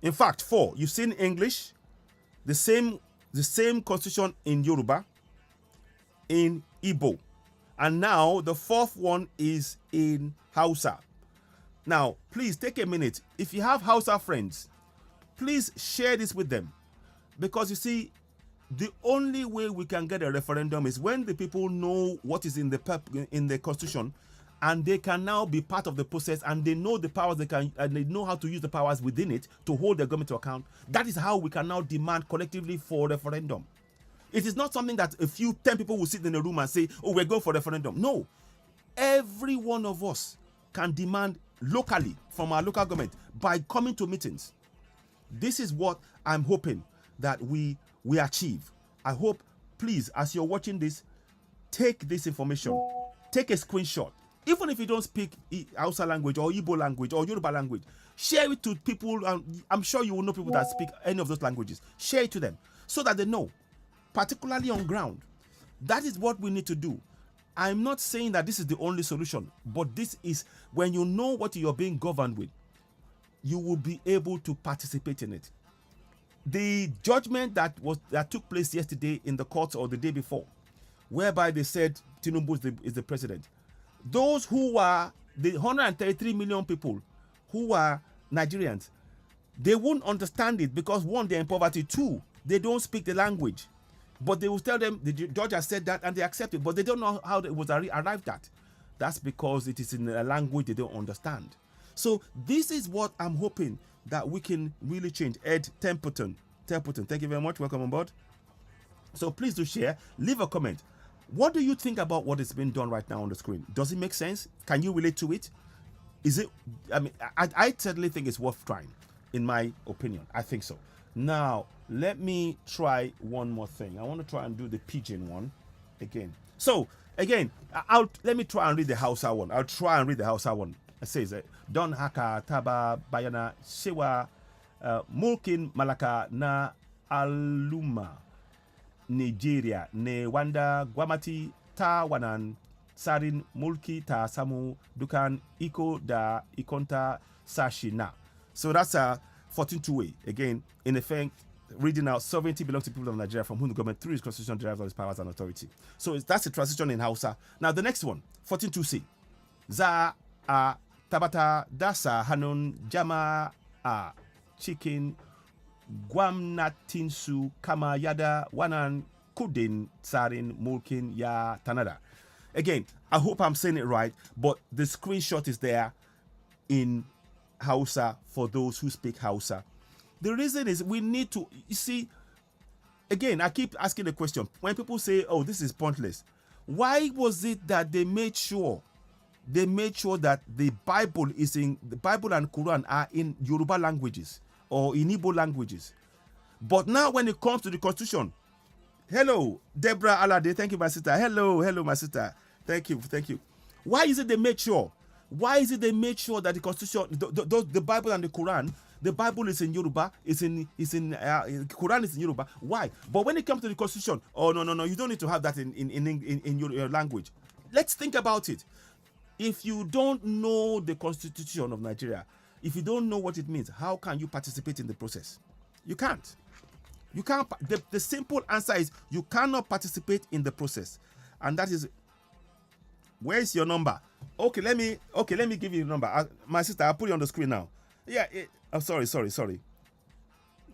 In fact, 4. You've seen English, the same constitution in Yoruba, in Igbo, and now the 4th one is in Hausa. Now, please take a minute. If you have Hausa friends, please share this with them. Because you see, the only way we can get a referendum is when the people know what is in the constitution, and they can now be part of the process, and they know the powers and they know how to use the powers within it to hold their government to account. That is how we can now demand collectively for referendum. It is not something that 10 people will sit in a room and say, oh, we're going for referendum. No. Every one of us can demand locally from our local government by coming to meetings. This is what I'm hoping that we achieve. I hope, please, as you're watching this, take this information, take a screenshot. Even if you don't speak Hausa language or Igbo language or Yoruba language, share it to people. I'm sure you will know people that speak any of those languages. Share it to them so that they know, particularly on ground. That is what we need to do. I'm not saying that this is the only solution, but this is when you know what you're being governed with, you will be able to participate in it. The judgment that took place yesterday in the courts or the day before, whereby they said Tinubu is the president. Those who are the 133 million people who are Nigerians, they won't understand it because 1, they're in poverty. 2, they don't speak the language. But they will tell them the judge has said that and they accept it, but they don't know how it was arrived at. That's because it is in a language they don't understand. So this is what I'm hoping that we can really change. Ed Templeton, thank you very much. Welcome on board. So please do share, leave a comment. What do you think about what is being done right now on the screen? Does it make sense? Can you relate to it? Is it, I certainly think it's worth trying, in my opinion. I think so. Now, let me try one more thing. I want to try and do the pigeon one again. So, again, let me try and read the Hausa one. I'll try and read the Hausa one. It says, Don haka taba bayana sewa mulkin malaka na aluma Nigeria ne wanda gwamati ta wanan sarin mulki ta samu dukan iko da ikonta sashi na. So that's a 14-2 again, in effect, reading out, sovereignty belongs to people of Nigeria from whom the government through its constitution derives all its powers and authority. So that's a transition in Hausa. Now the next one, 14-2C. Za a tabata dasa hanun jama a chicken gwamnatinsu kama yada wanan kudin tsarin mulkin ya tanada. Again, I hope I'm saying it right, but the screenshot is there in Hausa for those who speak Hausa. The reason is we need to, you see, again, I keep asking the question. When people say, oh, this is pointless, why was it that they made sure that the Bible and Quran are in Yoruba languages or in Igbo languages? But now when it comes to the Constitution, hello, Deborah Alade, thank you, my sister. Hello, my sister. Thank you. Why is it they made sure? Why is it they made sure that the Constitution, the Bible and the Quran, the Bible is in Yoruba, Quran is in Yoruba? Why? But when it comes to the Constitution, oh no, you don't need to have that in your language. Let's think about it. If you don't know the Constitution of Nigeria, if you don't know what it means, how can you participate in the process? You can't. You can't. The simple answer is you cannot participate in the process, and that is. Where is your number? Okay, let me give you the number. My sister, I'll put it on the screen now. Yeah. Sorry.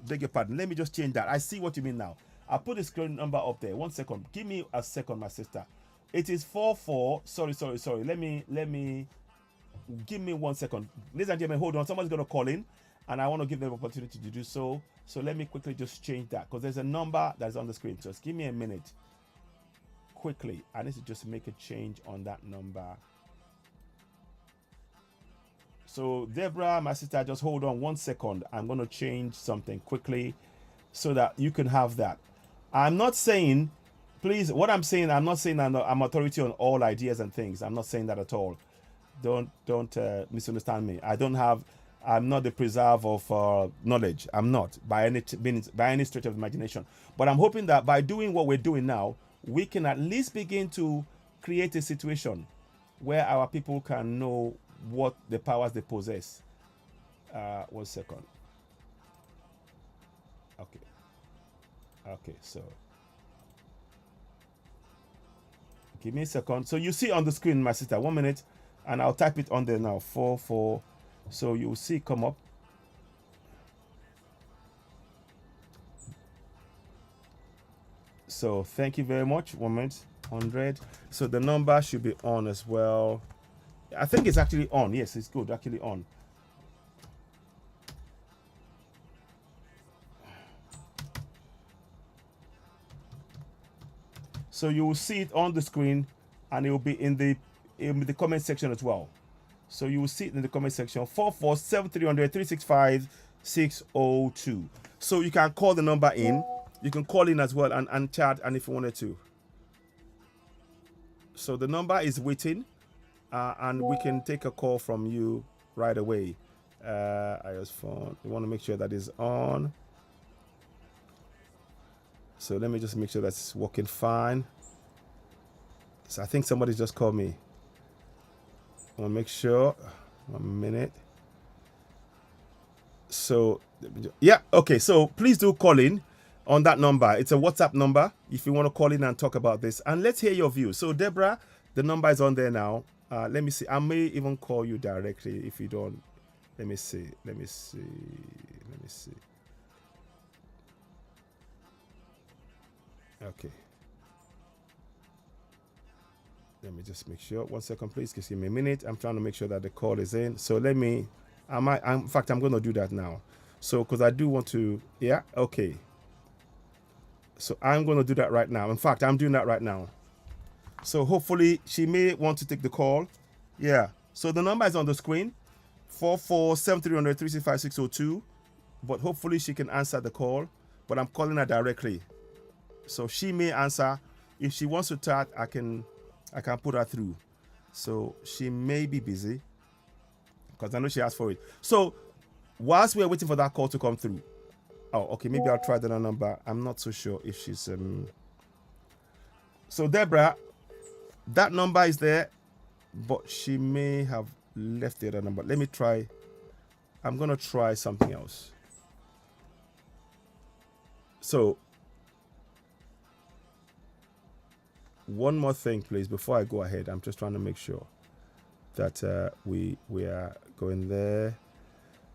Beg your pardon. Let me just change that. I see what you mean now. I'll put the screen number up there. 1 second. Give me a second, my sister. It is 44. Sorry. Let me. Give me 1 second. Ladies and gentlemen, hold on. Someone's gonna call in, and I want to give them an opportunity to do so. So let me quickly just change that because there's a number that's on the screen. Just give me a minute. Quickly, I need to just make a change on that number. So Deborah, my sister, just hold on 1 second. I'm going to change something quickly. so that you can have that. I'm not saying, please, what I'm saying, I'm not saying I'm authority on all ideas and things. I'm not saying that at all. Don't misunderstand me. I'm not the preserve of knowledge. I'm not by any stretch of imagination. But I'm hoping that by doing what we're doing now, we can at least begin to create a situation where our people can know what the powers they possess. 1 second. Okay, so give me a second. So you see on the screen, my sister, 1 minute, and I'll type it on there now. 44. So you'll see come up. So thank you very much. 1 minute, 100. So the number should be on as well. I think it's actually on. Yes, it's good. Actually on. So you will see it on the screen, and it will be in the comment section as well. So you will see it in the comment section. 447-300-365-602. So you can call the number in. You can call in as well and chat, and if you wanted to. So the number is waiting, and we can take a call from you right away. iOS phone. We want to make sure that is on. So let me just make sure that's working fine. So I think somebody just called me. I want to make sure. 1 minute. So, yeah, okay. So please do call in on that number. It's a WhatsApp number if you want to call in and talk about this. And let's hear your view. So, Deborah, the number is on there now. Let me see. I may even call you directly if you don't. Let me see. Okay. Let me just make sure. 1 second, please. Just give me a minute. I'm trying to make sure that the call is in. So let me. In fact, I'm going to do that now. So because I do want to. Yeah. Okay. So I'm going to do that right now. In fact, I'm doing that right now. So hopefully she may want to take the call. Yeah. So the number is on the screen. 447-300-365-602. But hopefully she can answer the call. But I'm calling her directly. So she may answer. If she wants to chat, I can put her through. So she may be busy because I know she asked for it. So whilst we're waiting for that call to come through. Oh, okay. Maybe I'll try the number. I'm not so sure if she's. So Deborah, that number is there, but she may have left the other number. Let me try. I'm gonna try something else. So. One more thing, please, before I go ahead. I'm just trying to make sure that we are going there.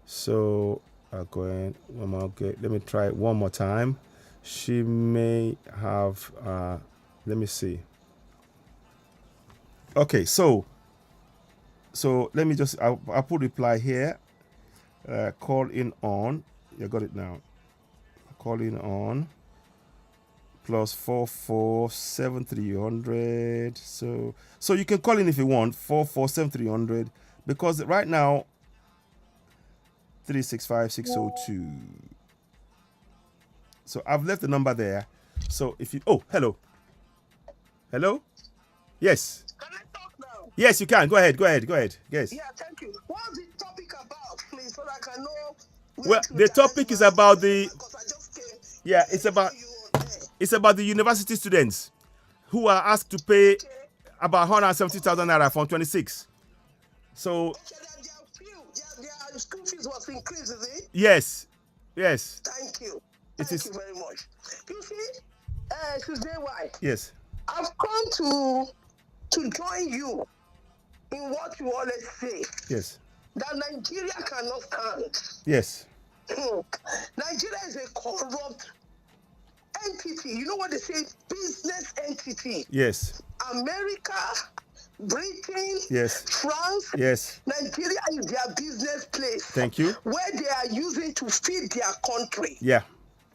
So going one more. Okay, let me try it one more time. She may have. Let me see. Okay, so let me just. I'll put reply here. Call in on. You got it now. Call in on. Plus 447-300. So you can call in if you want. 447-300 because right now 365-602. So I've left the number there. So if you hello. Yes.
Can I talk now?
Yes, you can. Go ahead. Yes.
Yeah, thank you. What's the topic about, please, so that I can know?
Well, the topic is about the. Yeah, it's about the university students who are asked to pay about 170,000 naira from 26. So.
Their school fees was increased, is it?
Yes.
Thank you.
Thank
you very much. You see, Why?
Yes.
I've come to join you in what you always say.
Yes.
That Nigeria cannot stand.
Yes.
Nigeria is a corrupt entity. You know what they say? Business entity.
Yes.
America, Britain,
yes.
France,
yes.
Nigeria is their business place.
Thank you.
Where they are using to feed their country.
Yeah.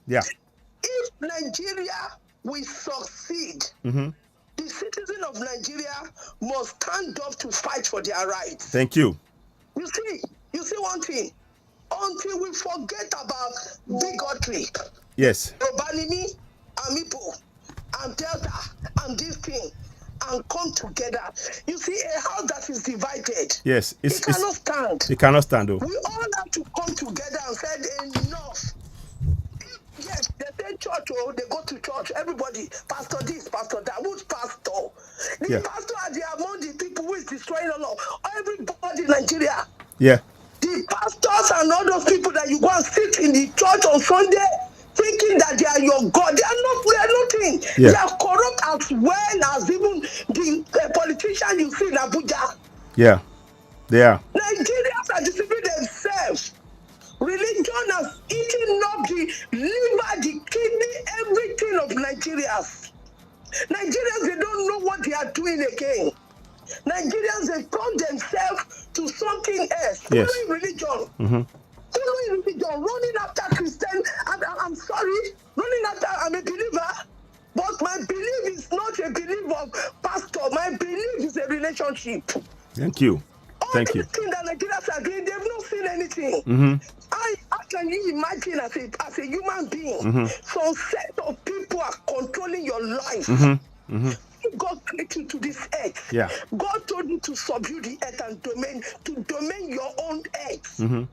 If Nigeria will succeed, the citizen of Nigeria must stand up to fight for their rights.
Thank you.
You see one thing. Until we forget about bigotry,
Yes.
Yobanimi, Amipo, and Delta, and this thing, and come together. You see, a house that is divided,
yes,
it cannot stand.
It cannot stand, though.
We all have to come together and say enough. Yes, they say church, oh, they go to church. Everybody, pastor this, pastor that. Who's pastor? The pastor are among the people who is destroying all of everybody in Nigeria.
Yeah.
The pastors and all those people that you go and sit in the church on Sunday thinking that they are your God. They are nothing.
Yeah.
They are corrupt as well as even the politicians you see in Abuja.
Yeah, they are.
Nigerians are deceiving themselves. Religion has eaten up the liver, the kidney, everything of Nigerians. Nigerians, they don't know what they are doing again. Nigerians, they turn themselves to something else.
Yes.
Following religion. Following religion, running after Christian. I'm sorry, running after, I'm a believer. But my belief is not a belief of pastor. My belief is a relationship.
Thank you. Thank you.
All these things that Nigerians are doing, they've not seen anything. How can you imagine as a human being, some set of people are controlling your life? God created you to this earth.
Yeah.
God told you to subdue the earth and domain your own earth. And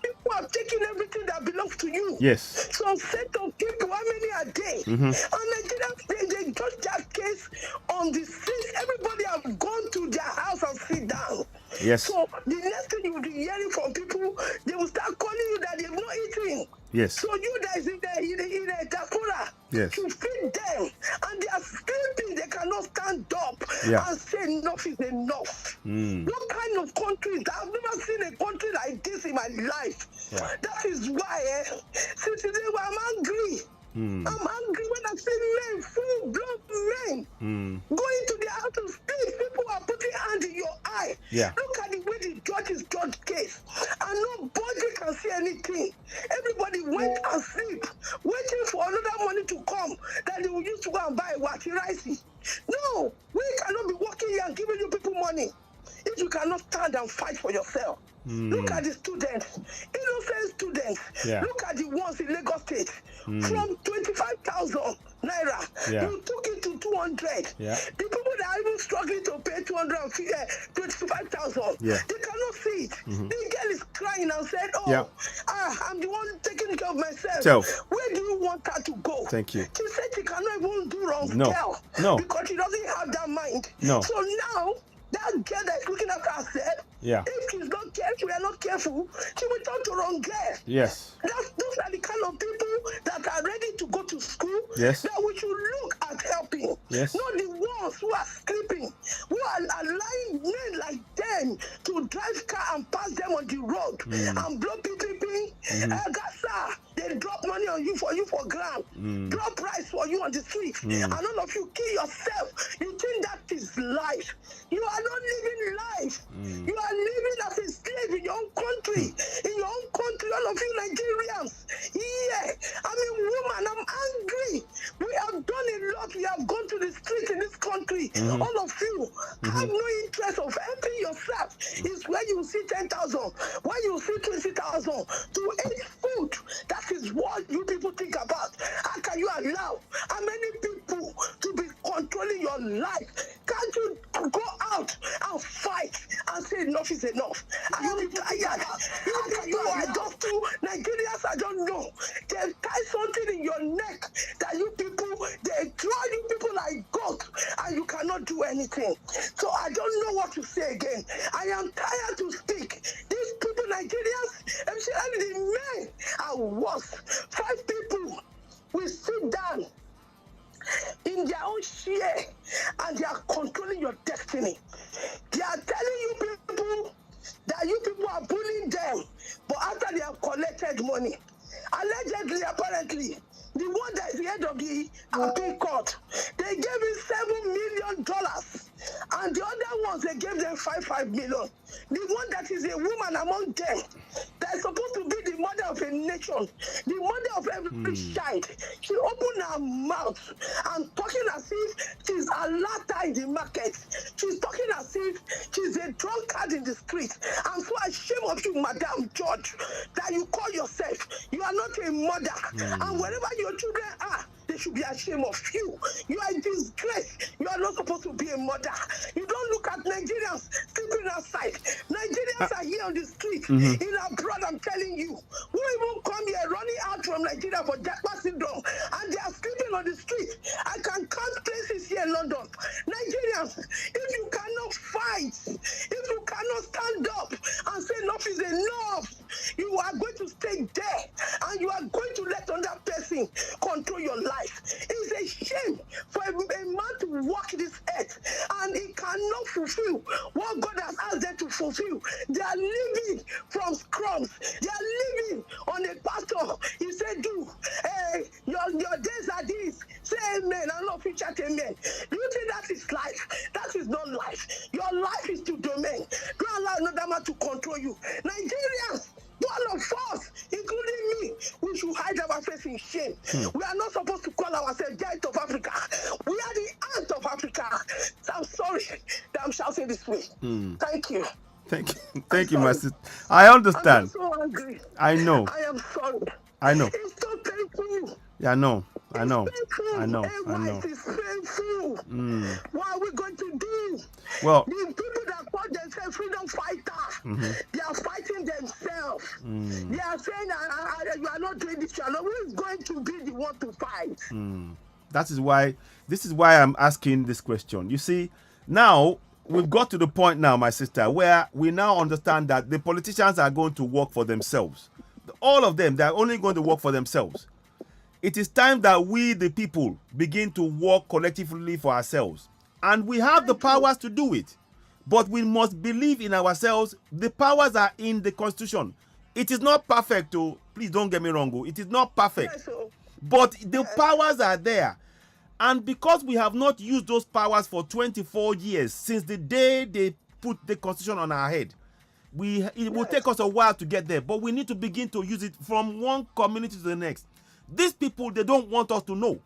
people are taking everything that belongs to you.
Yes.
Some set of people, how many are they? And Nigerians, they judge that case on the streets. Everybody have gone to their house and sit down.
Yes.
So the next thing you will be hearing from people, they will start calling you that they've not eaten.
Yes.
So you guys in the diaspora,
yes,
to feed them, and they are sleeping. They cannot stand up and say enough is enough. What kind of country is that? I've never seen a country like this in my life. Yeah. That is why, since today, I'm angry. I'm angry when I see men, full blood men, going to their house to speak. People are putting hand in your eye. Yeah. Look at the way the judges judge case, and nobody can see anything. Everybody went and sleep, waiting for another money to come that they will use to go and buy water rice. No, we cannot be working here and giving you people money if you cannot stand and fight for yourself. Look at the students, innocent students. Yeah. Look at the ones in Lagos State. From 25,000 naira, you took it to 200. Yeah. The people that are even struggling to pay 25,000, they cannot see it. The girl is crying and said, I'm the one taking care of myself. Where do you want her to go?
Thank you.
She said she cannot even do wrong,
No.
because she doesn't have that mind.
No.
So now, that girl that is looking after herself, if she's not careful, we are not careful, she will turn to wrong girl.
Yes.
Those are the kind of people that are ready to go to school,
yes,
that we should look at helping.
Yes.
Not the ones who are sleeping, who are allowing men like them to drive car and pass them on the road and blow PPP. Gasa, they drop money on you for ground, drop price for you on the street, and all of you kill yourself. You think that is life? You are not living life. You are living as a slave in your own country. In your own country, all of you Nigerians. Yeah, I'm a woman. I'm angry. We have done a lot. We have gone to the streets in this country. All of you have no interest of helping yourself. It's where you see 10,000, where you see 20,000 to eat food. That is what you people think about. How can you allow how many people to be controlling your life? Can't you go out and fight and say enough is enough? I am tired. You are just two Nigerians, I don't know. They tie something in your neck that you people, they draw you people like God, and you cannot do anything. So I don't know what to say again. I am tired to speak. These people, Nigerians, especially the men, are worse. 5 people will sit down in their own share, and they are controlling your destiny. They are telling you people that you people are bullying them, but after they have collected money, allegedly, apparently, the one that is the head of the appeal court, they gave him $7 million, and the other ones, they gave them 5 million. The one that is a woman among them, that's supposed to be the mother of a nation, the mother of every child, she opened her mouth and talking as if she's a latter in the market. She's talking as if she's a drunkard in the street. I'm so ashamed of you, Madam Judge, that you call yourself. You are not a mother. And wherever your children are, they should be ashamed of you. You are a disgrace. You are not supposed to be a mother. You don't look at Nigerians sleeping outside. Nigerians are here on the street, in abroad, I'm telling you. Who even come here running out from Nigeria for Jackpot syndrome, and they are sleeping on the street. I can count places here in London. Nigerians, if you cannot fight, if you cannot stand up and say enough is enough, you are going to stay there, and you are going to let another person control your life. It's a shame for a man to walk this earth and he cannot fulfill what God has asked them to fulfill. They are living from crumbs. They are living on a pastor. He said, your days are these. Say amen. I'm not future amen. Do you think that is life? That is not life. Your life is to domain. Don't allow another man to control you. Nigerians, all of us, including me, we should hide our face in shame. We are not supposed to call ourselves giant of Africa. We are the ant of Africa. So I'm sorry that I'm shouting this way. Thank you.
Thank you, my sister. I understand.
I'm so angry.
I know.
I am sorry.
I know.
It's so painful.
Yeah, I know.
It's painful. What are we going to do?
Well,
the people that call themselves freedom fighters, they are fighting themselves. They are saying, you are not doing this. Who is going to be the one to fight?
This is why I'm asking this question. You see, now we've got to the point now, my sister, where we now understand that the politicians are going to work for themselves. All of them, they're only going to work for themselves. It is time that we, the people, begin to work collectively for ourselves. And we have the powers to do it. But we must believe in ourselves. The powers are in the Constitution. It is not perfect, please don't get me wrong. It is not perfect. But the powers are there. And because we have not used those powers for 24 years, since the day they put the Constitution on our head, it will take us a while to get there. But we need to begin to use it from one community to the next. These people, they don't want us to know.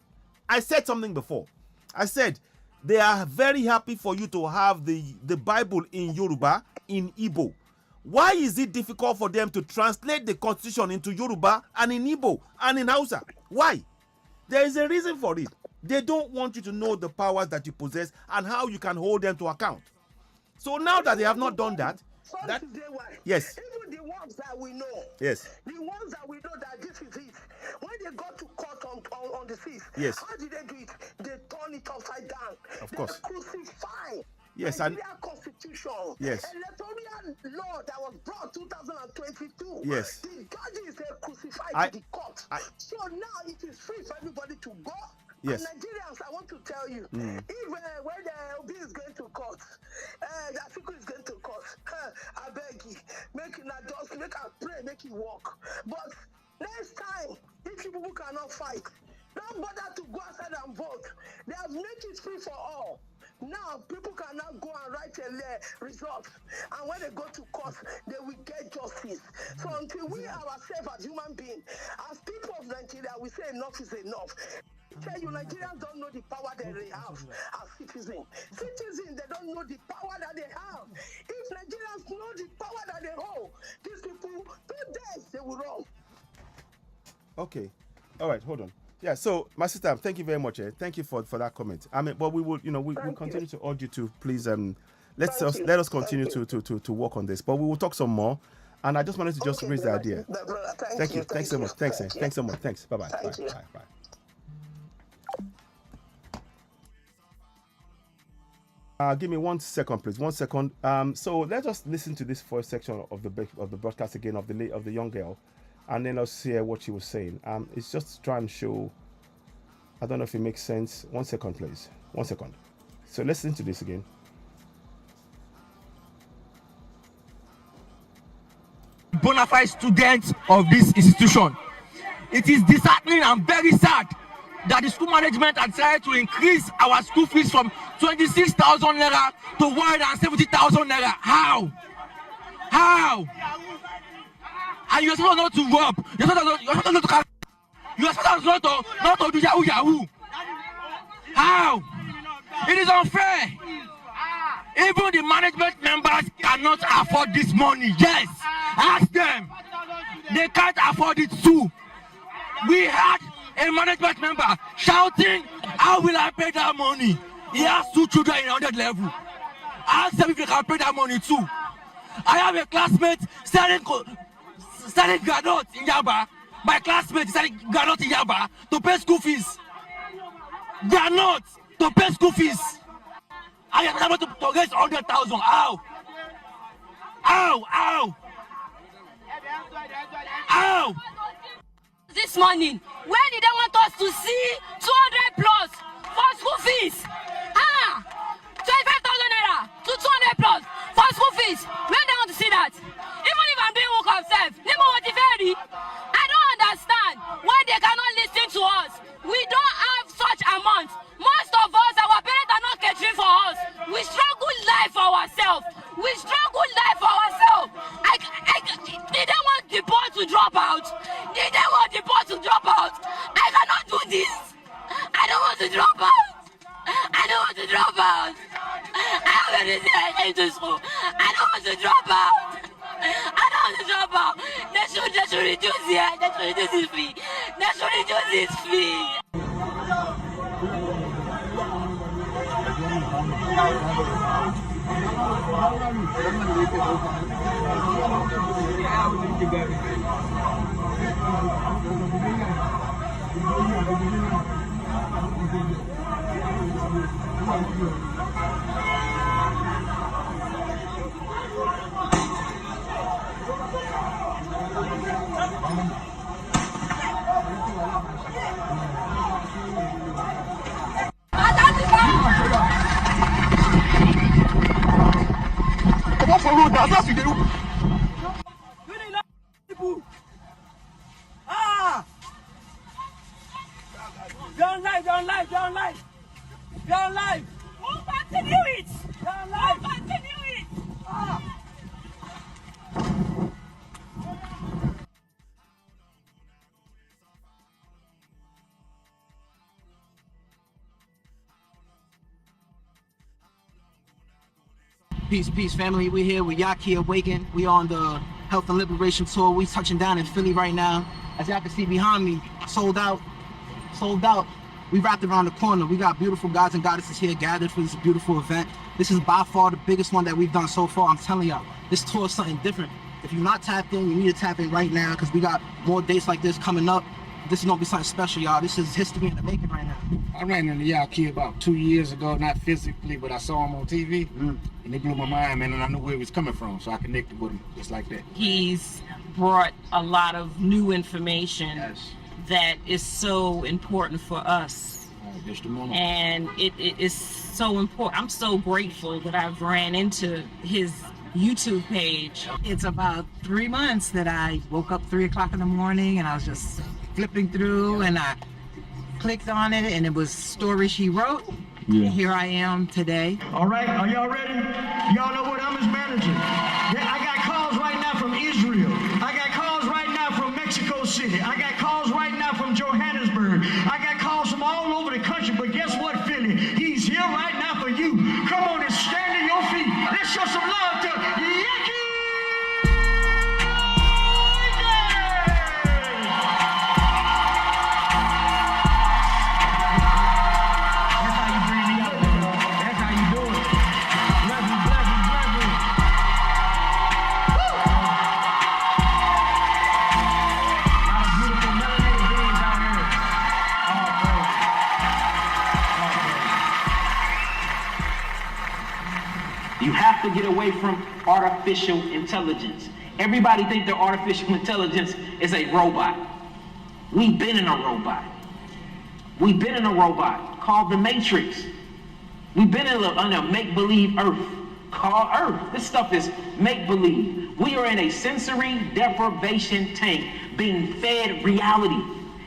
I said something before. I said they are very happy for you to have the Bible in Yoruba, in Igbo. Why is it difficult for them to translate the Constitution into Yoruba and in Igbo and in Hausa? Why? There is a reason for it. They don't want you to know the powers that you possess and how you can hold them to account. So now that they have not done that, yes.
Even the ones that we know,
yes,
the ones that we know that this is it. When they got to court on the 5th,
yes,
how did they do it? They turn it upside down.
Of course.
They crucify.
Yes,
and Constitution.
Yes.
Electoral law that was brought 2022.
Yes.
The judges they crucified to the court. So now it is free for everybody to go.
Yes.
And Nigerians, I want to tell you, if when the Obi is going to court, the Africa is going to court, I beg you, make it not just make a pray, make it work. But next time, if you people cannot fight, don't bother to go outside and vote. They have made it free for all. Now, people can now go and write a result. And when they go to court, they will get justice. So until we ourselves as human beings, as people of Nigeria, we say enough is enough. I tell you, Nigerians don't know the power that they have as citizens. Citizens, they don't know the power that they have. If Nigerians know the power that they hold, these people, 2 days, they will run.
Okay. All right, hold on. Yeah, so my sister, thank you very much. Thank you for that comment. I mean, but we will, we'll continue to urge you to please let us continue to work on this. But we will talk some more. And I just wanted to just raise the idea. Thank you. Thanks so much. Thanks so much. Thanks. Bye-bye. Bye. Give me 1 second, please. 1 second. So let's just listen to this first section of the broadcast again of the young girl. And then let's hear what she was saying. It's just to try and show. I don't know if it makes sense. 1 second, please. 1 second. So let's listen to this again.
Bona fide students of this institution. It is disheartening and very sad that the school management has decided to increase our school fees from 26,000 naira to 170,000 naira. How? And you're supposed not to rob. You're supposed not to carry. You're supposed not to do yahoo. How? It is unfair. Even the management members cannot afford this money. Yes, ask them. They can't afford it too. We had a management member shouting, "How will I pay that money?" He has 2 children in 100 level. Ask them if they can pay that money too. I have a classmate selling granules in Yaba. My classmate is selling granules in Yaba to pay school fees. Granules to pay school fees. I am able to raise 100,000. How?
This morning, where did they want us to see 200 plus for school fees? 25,000 naira to 200 plus for school fees. Where they want to see that? Even if I'm doing work of self, I don't understand why they cannot listen to us. We don't have such amounts. Most of us, our parents are not catering for us. We struggle life for ourselves. Did they want the board to drop out? I cannot do this. I don't want to drop out. I already said I came to school. I don't want to drop out. They should reduce it. They should reduce this fee.
They're on live.
We'll continue it.
Peace, family. We're here with Yaki Awaken. We on the Health and Liberation Tour. We touching down in Philly right now. As y'all can see behind me, sold out. We wrapped around the corner. We got beautiful gods and goddesses here gathered for this beautiful event. This is by far the biggest one that we've done so far. I'm telling y'all, this tour is something different. If you're not tapped in, you need to tap in right now because we got more dates like this coming up. This is gonna be something special, y'all. This is history in the making right now.
I ran into Yaki about 2 years ago, not physically, but I saw him on TV, and it blew my mind, man, and I knew where he was coming from, so I connected with him just like that.
He's brought a lot of new information that is so important for us. And it is so important. I'm so grateful that I've ran into his YouTube page.
It's about 3 months that I woke up 3 o'clock in the morning and I was just flipping through and I clicked on it and it was stories she wrote. Yeah. Here I am today.
All right, are y'all ready? Y'all know what I'm his manager. I got calls right now from Israel. I got calls right now from Mexico City. I got calls right now from Johannesburg. I got calls from all over the country, but guess what, Philly? He's here right now for you. Come on and stand to your feet. Let's show some love to Yaki!
You have to get away from artificial intelligence. Everybody thinks that artificial intelligence is a robot. We've been in a robot. We've been in a robot called the Matrix. We've been in a make-believe Earth called Earth. This stuff is make-believe. We are in a sensory deprivation tank being fed reality.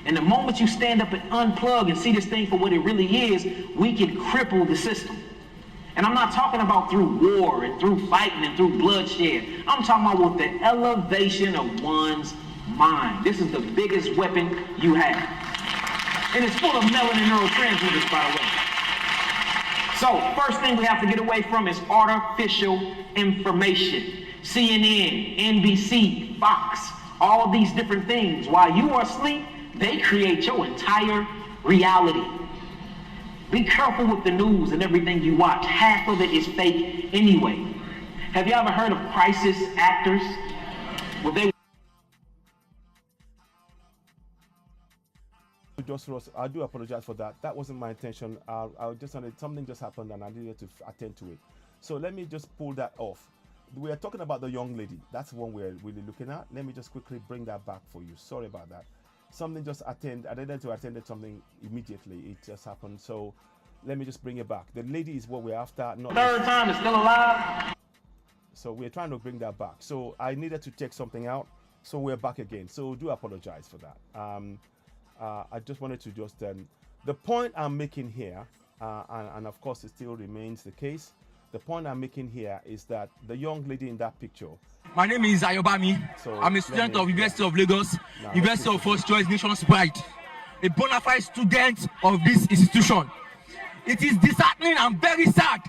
And the moment you stand up and unplug and see this thing for what it really is, we can cripple the system. And I'm not talking about through war and through fighting and through bloodshed. I'm talking about with the elevation of one's mind. This is the biggest weapon you have. And it's full of melanin neurotransmitters, by the way. So, first thing we have to get away from is artificial information. CNN, NBC, Fox, all these different things. While you are asleep, they create your entire reality. Be careful with the news and everything you watch. Half of it is fake anyway. Have you ever heard of crisis actors? Well, they
I do apologize for that. That wasn't my intention. I just wanted, something just happened and I needed to attend to it. So let me just pull that off. We are talking about the young lady. That's one we're really looking at. Let me just quickly bring that back for you. Sorry about that. Something just I needed to attend something immediately. It just happened. So let me just bring it back. The lady is what we're after. Not
third time is still alive.
So we're trying to bring that back. So I needed to check something out. So we're back again. So do apologize for that. I just wanted to just the point I'm making here, and of course it still remains the case. The point I'm making here is that the young lady in that picture.
My name is Ayobami.
So
I'm a student of University of Lagos, University of First Choice, Nation's Pride, a bona fide student of this institution. It is disheartening and very sad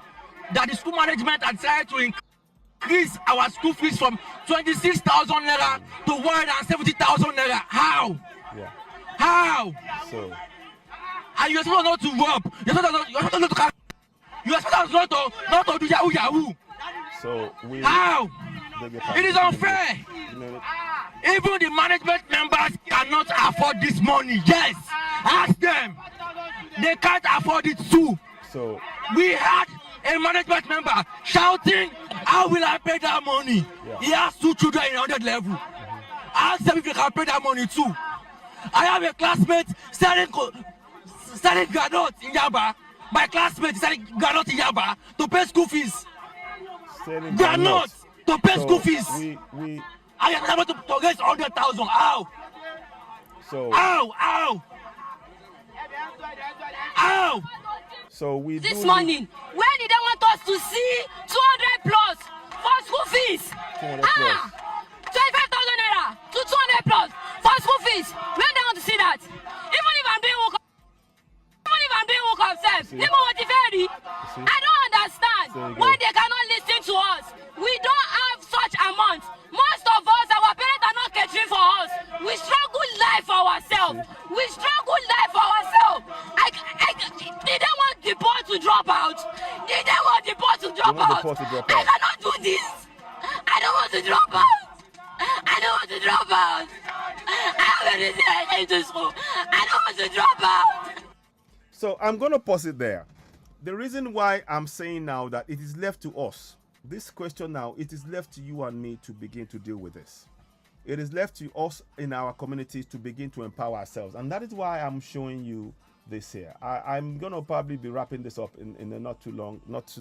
that the school management has decided to increase our school fees from 26,000 naira to 170,000 naira. How?
Yeah.
How?
So.
And you're supposed not to rob. You're supposed not to carry. You're supposed not to do yahoo yahoo.
So we.
How? It is unfair. Even the management members cannot afford this money. Yes, ask them. They can't afford it too.
So
we had a management member shouting, "How will I pay that money?"
Yeah.
He has 2 children in 100 level. Ask them if they can pay that money too. I have a classmate selling granite in Yaba. My classmate is selling granite in Yaba to pay school fees. Granite to pay school fees. I am able to raise 100,000. How?
So.
Ow!
So we
this morning, where did they want us to see 200 plus for school fees?
200 plus.
25,000 naira to 200 plus for school fees. Where they want to see that? Even if I'm being woke up, I don't understand why they cannot listen to us. We don't have such amount. Most of us, our parents are not catering for us. We struggle life for ourselves. Did they want the board to drop out? I cannot do this. I don't want to drop out. I came to school. I don't want to drop out.
So I'm going to pause it there. The reason why I'm saying now that it is left to us, this question now, it is left to you and me to begin to deal with this. It is left to us in our communities to begin to empower ourselves. And that is why I'm showing you this here. I'm going to probably be wrapping this up in a not too long, not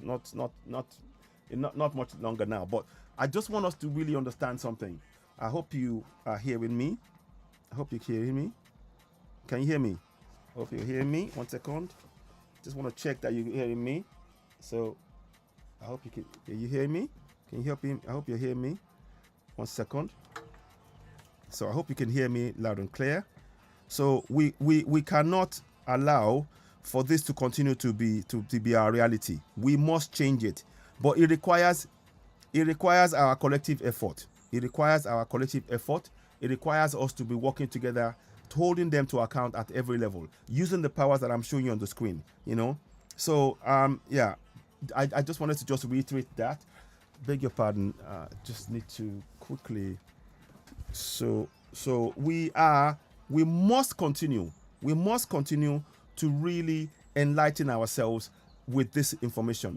much longer now. But I just want us to really understand something. I hope you are hearing me. I hope you're hearing me. Can you hear me? I hope you're hearing me. 1 second. Just want to check that you're hearing me. So I hope you can. Are you hearing me? Can you help me? I hope you're hearing me. 1 second. So I hope you can hear me loud and clear. So we cannot allow for this to continue to be our reality. We must change it, but it requires our collective effort. It requires us to be working together, holding them to account at every level, using the powers that I'm showing you on the screen. So yeah, I just wanted to just reiterate that. Beg your pardon. Just need to quickly. So we must continue to really enlighten ourselves with this information.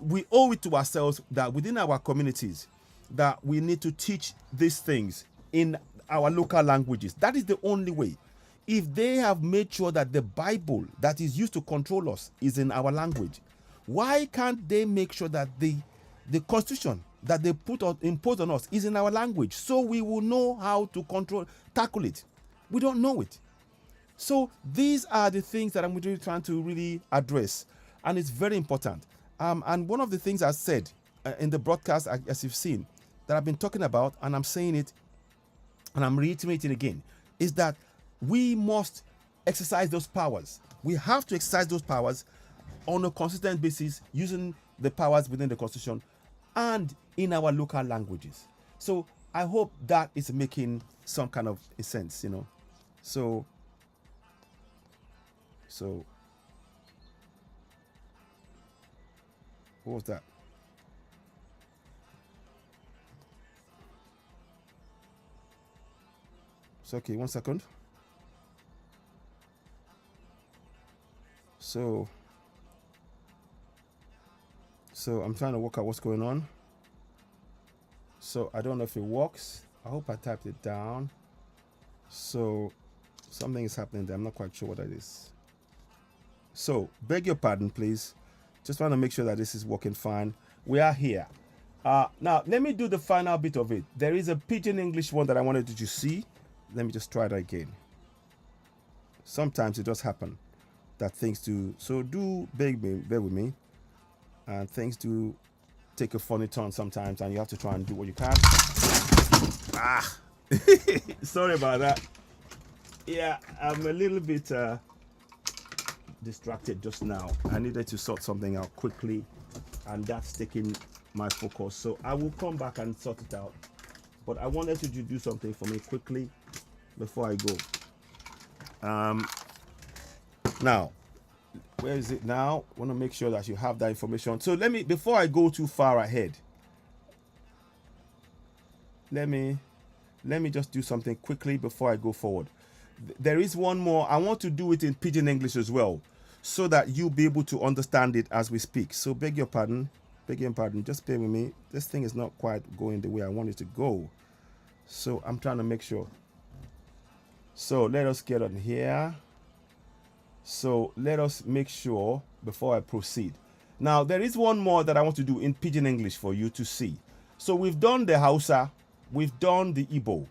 We owe it to ourselves that within our communities that we need to teach these things in our local languages. That is the only way. If they have made sure that the Bible that is used to control us is in our language, why can't they make sure that the constitution that they impose on us is in our language, so we will know how to tackle it? We don't know it. So these are the things that I'm really trying to really address, and it's very important. And one of the things I said in the broadcast, as you've seen, that I've been talking about, and I'm saying it, and I'm reiterating again, is that we must exercise those powers. We have to exercise those powers on a consistent basis using the powers within the Constitution and in our local languages. So I hope that is making some kind of a sense, you know. So what was that? It's okay, 1 second. So I'm trying to work out what's going on. So I don't know if it works. I hope I typed it down. So something is happening there. I'm not quite sure what that is. So beg your pardon, please. Just want to make sure that this is working fine. We are here. Now, let me do the final bit of it. There is a Pidgin English one that I wanted you to see. Let me just try that again. Sometimes it does happen that things do. So do bear with me. And things do take a funny turn sometimes, and you have to try and do what you can. Sorry about that. Yeah, I'm a little bit distracted just now. I needed to sort something out quickly, and that's taking my focus. So I will come back and sort it out. But I wanted you to do something for me quickly before I go. Now, where is it now? I want to make sure that you have that information. So before I go too far ahead, let me just do something quickly before I go forward. There is one more. I want to do it in Pidgin English as well, so that you'll be able to understand it as we speak. So beg your pardon, just bear with me. This thing is not quite going the way I want it to go. So I'm trying to make sure. So let us get on here. So let us make sure before I proceed. Now, there is one more that I want to do in Pidgin English for you to see. So we've done the Hausa, we've done the Igbo,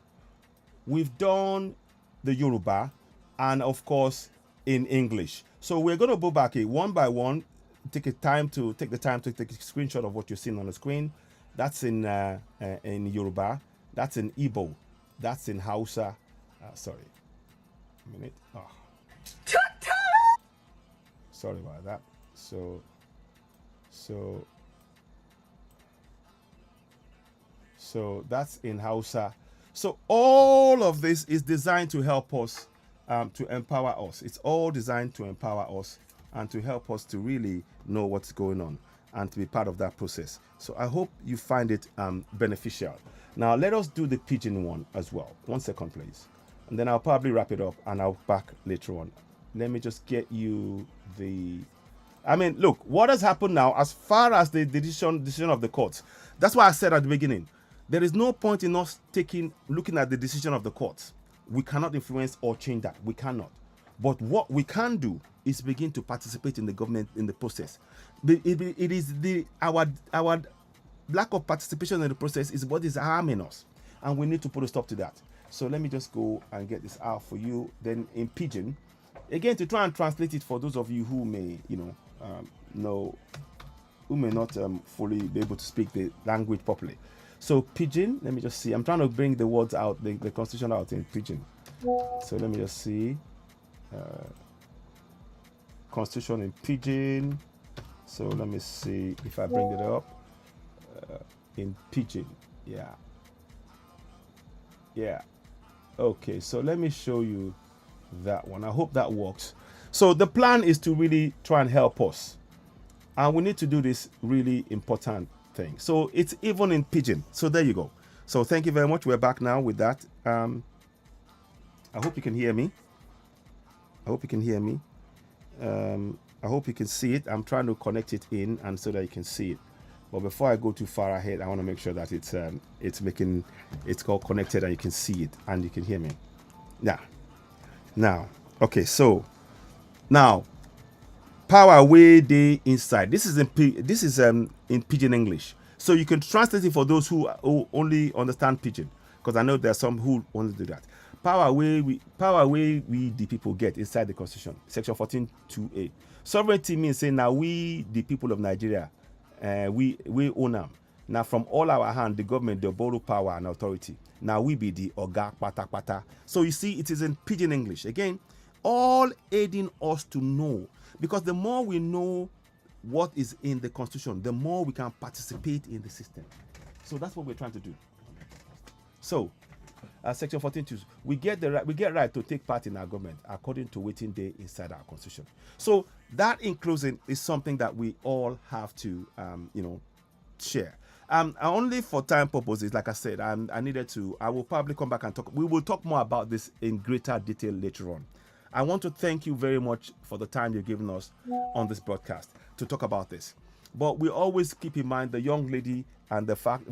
we've done the Yoruba, and of course in English. So we're going to go back one by one, take the time to take a screenshot of what you're seeing on the screen. That's in Yoruba, that's in Igbo, that's in Hausa. Sorry, a minute. Oh. Sorry about that. So that's in Hausa. So all of this is designed to help us, to empower us. It's all designed to empower us and to help us to really know what's going on and to be part of that process. So I hope you find it beneficial. Now let us do the Pidgin one as well. 1 second, please. And then I'll probably wrap it up and I'll back later on. Let me just get you look, what has happened now as far as the decision of the courts. That's why I said at the beginning, there is no point in us looking at the decision of the courts. We cannot influence or change that. We cannot. But what we can do is begin to participate in the government, in the process. It is our lack of participation in the process is what is harming us. And we need to put a stop to that. So let me just go and get this out for you. Then in Pidgin, again, to try and translate it for those of you who may, who may not fully be able to speak the language properly. So Pidgin, let me just see. I'm trying to bring the words out, the Constitution out in Pidgin. So let me just see. Constitution in Pidgin. So let me see if I bring it up. In Pidgin, yeah. Okay, so let me show you that one. I hope that works. So the plan is to really try and help us, and we need to do this really important thing. So it's even in Pidgin. So there you go. So thank you very much. We're back now with that. I hope you can hear me. I hope you can see it. I'm trying to connect it in and so that you can see it. But before I go too far ahead, I want to make sure that it's all connected and you can see it and you can hear me. Now, okay, so now power way day inside. This is in Pidgin English. So you can translate it for those who only understand Pidgin, because I know there are some who want to do that. Power way we the people get inside the Constitution, section 14(2)(a). Sovereignty means saying now we the people of Nigeria We own them. Now from all our hand, the government, they borrow power and authority. Now we be the oga pata pata. So you see, it is in pidgin English. Again, all aiding us to know. Because the more we know what is in the Constitution, the more we can participate in the system. So that's what we're trying to do. So, Section 14.2, we get right to take part in our government according to waiting day inside our Constitution. So that in closing is something that we all have to, share. Only for time purposes, like I said, I will probably come back and talk. We will talk more about this in greater detail later on. I want to thank you very much for the time you've given us on this broadcast to talk about this. But we always keep in mind the young lady and the fact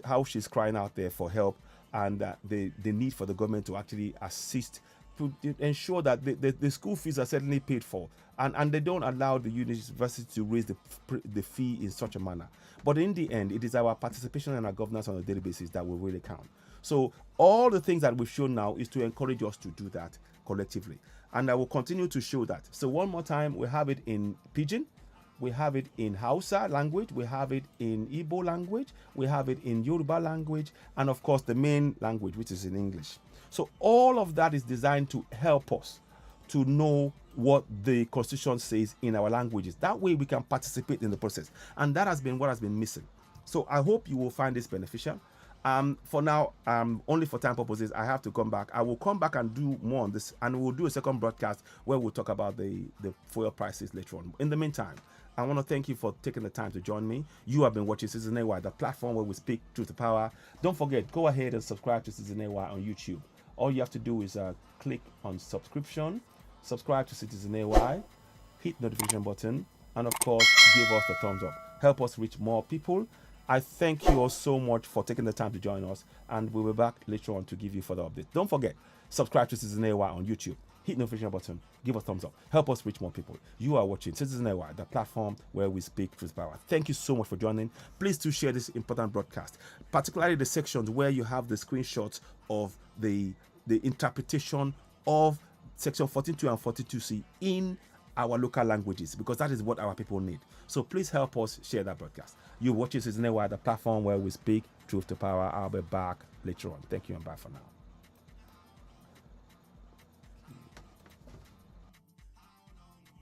how she's crying out there for help, and the need for the government to actually assist to ensure that the school fees are certainly paid for, and they don't allow the university to raise the fee in such a manner. But in the end, it is our participation and our governance on a daily basis that will really count. So all the things that we've shown now is to encourage us to do that collectively. And I will continue to show that. So one more time, we have it in Pidgin, we have it in Hausa language, we have it in Igbo language, we have it in Yoruba language, and of course the main language, which is in English. So all of that is designed to help us to know what the Constitution says in our languages. That way we can participate in the process. And that has been what has been missing. So I hope you will find this beneficial. For now, only for time purposes, I have to come back. I will come back and do more on this, and we'll do a second broadcast where we'll talk about the fuel prices later on. In the meantime, I want to thank you for taking the time to join me. You have been watching Citizen AY, the platform where we speak truth to power. Don't forget, go ahead and subscribe to Citizen AY on YouTube. All you have to do is click on subscription, subscribe to Citizen AY, hit notification button, and of course, give us the thumbs up. Help us reach more people. I thank you all so much for taking the time to join us, and we'll be back later on to give you further updates. Don't forget, subscribe to Citizen AY on YouTube. Hit the notification button, give us a thumbs up, help us reach more people. You are watching Citizen AY, the platform where we speak truth power. Thank you so much for joining. Please do share this important broadcast, particularly the sections where you have the screenshots of the interpretation of Section 14.2 and 42C in our local languages, because that is what our people need. So please help us share that broadcast. You're watching Citizen AY, the platform where we speak truth to power. I'll be back later on. Thank you and bye for now.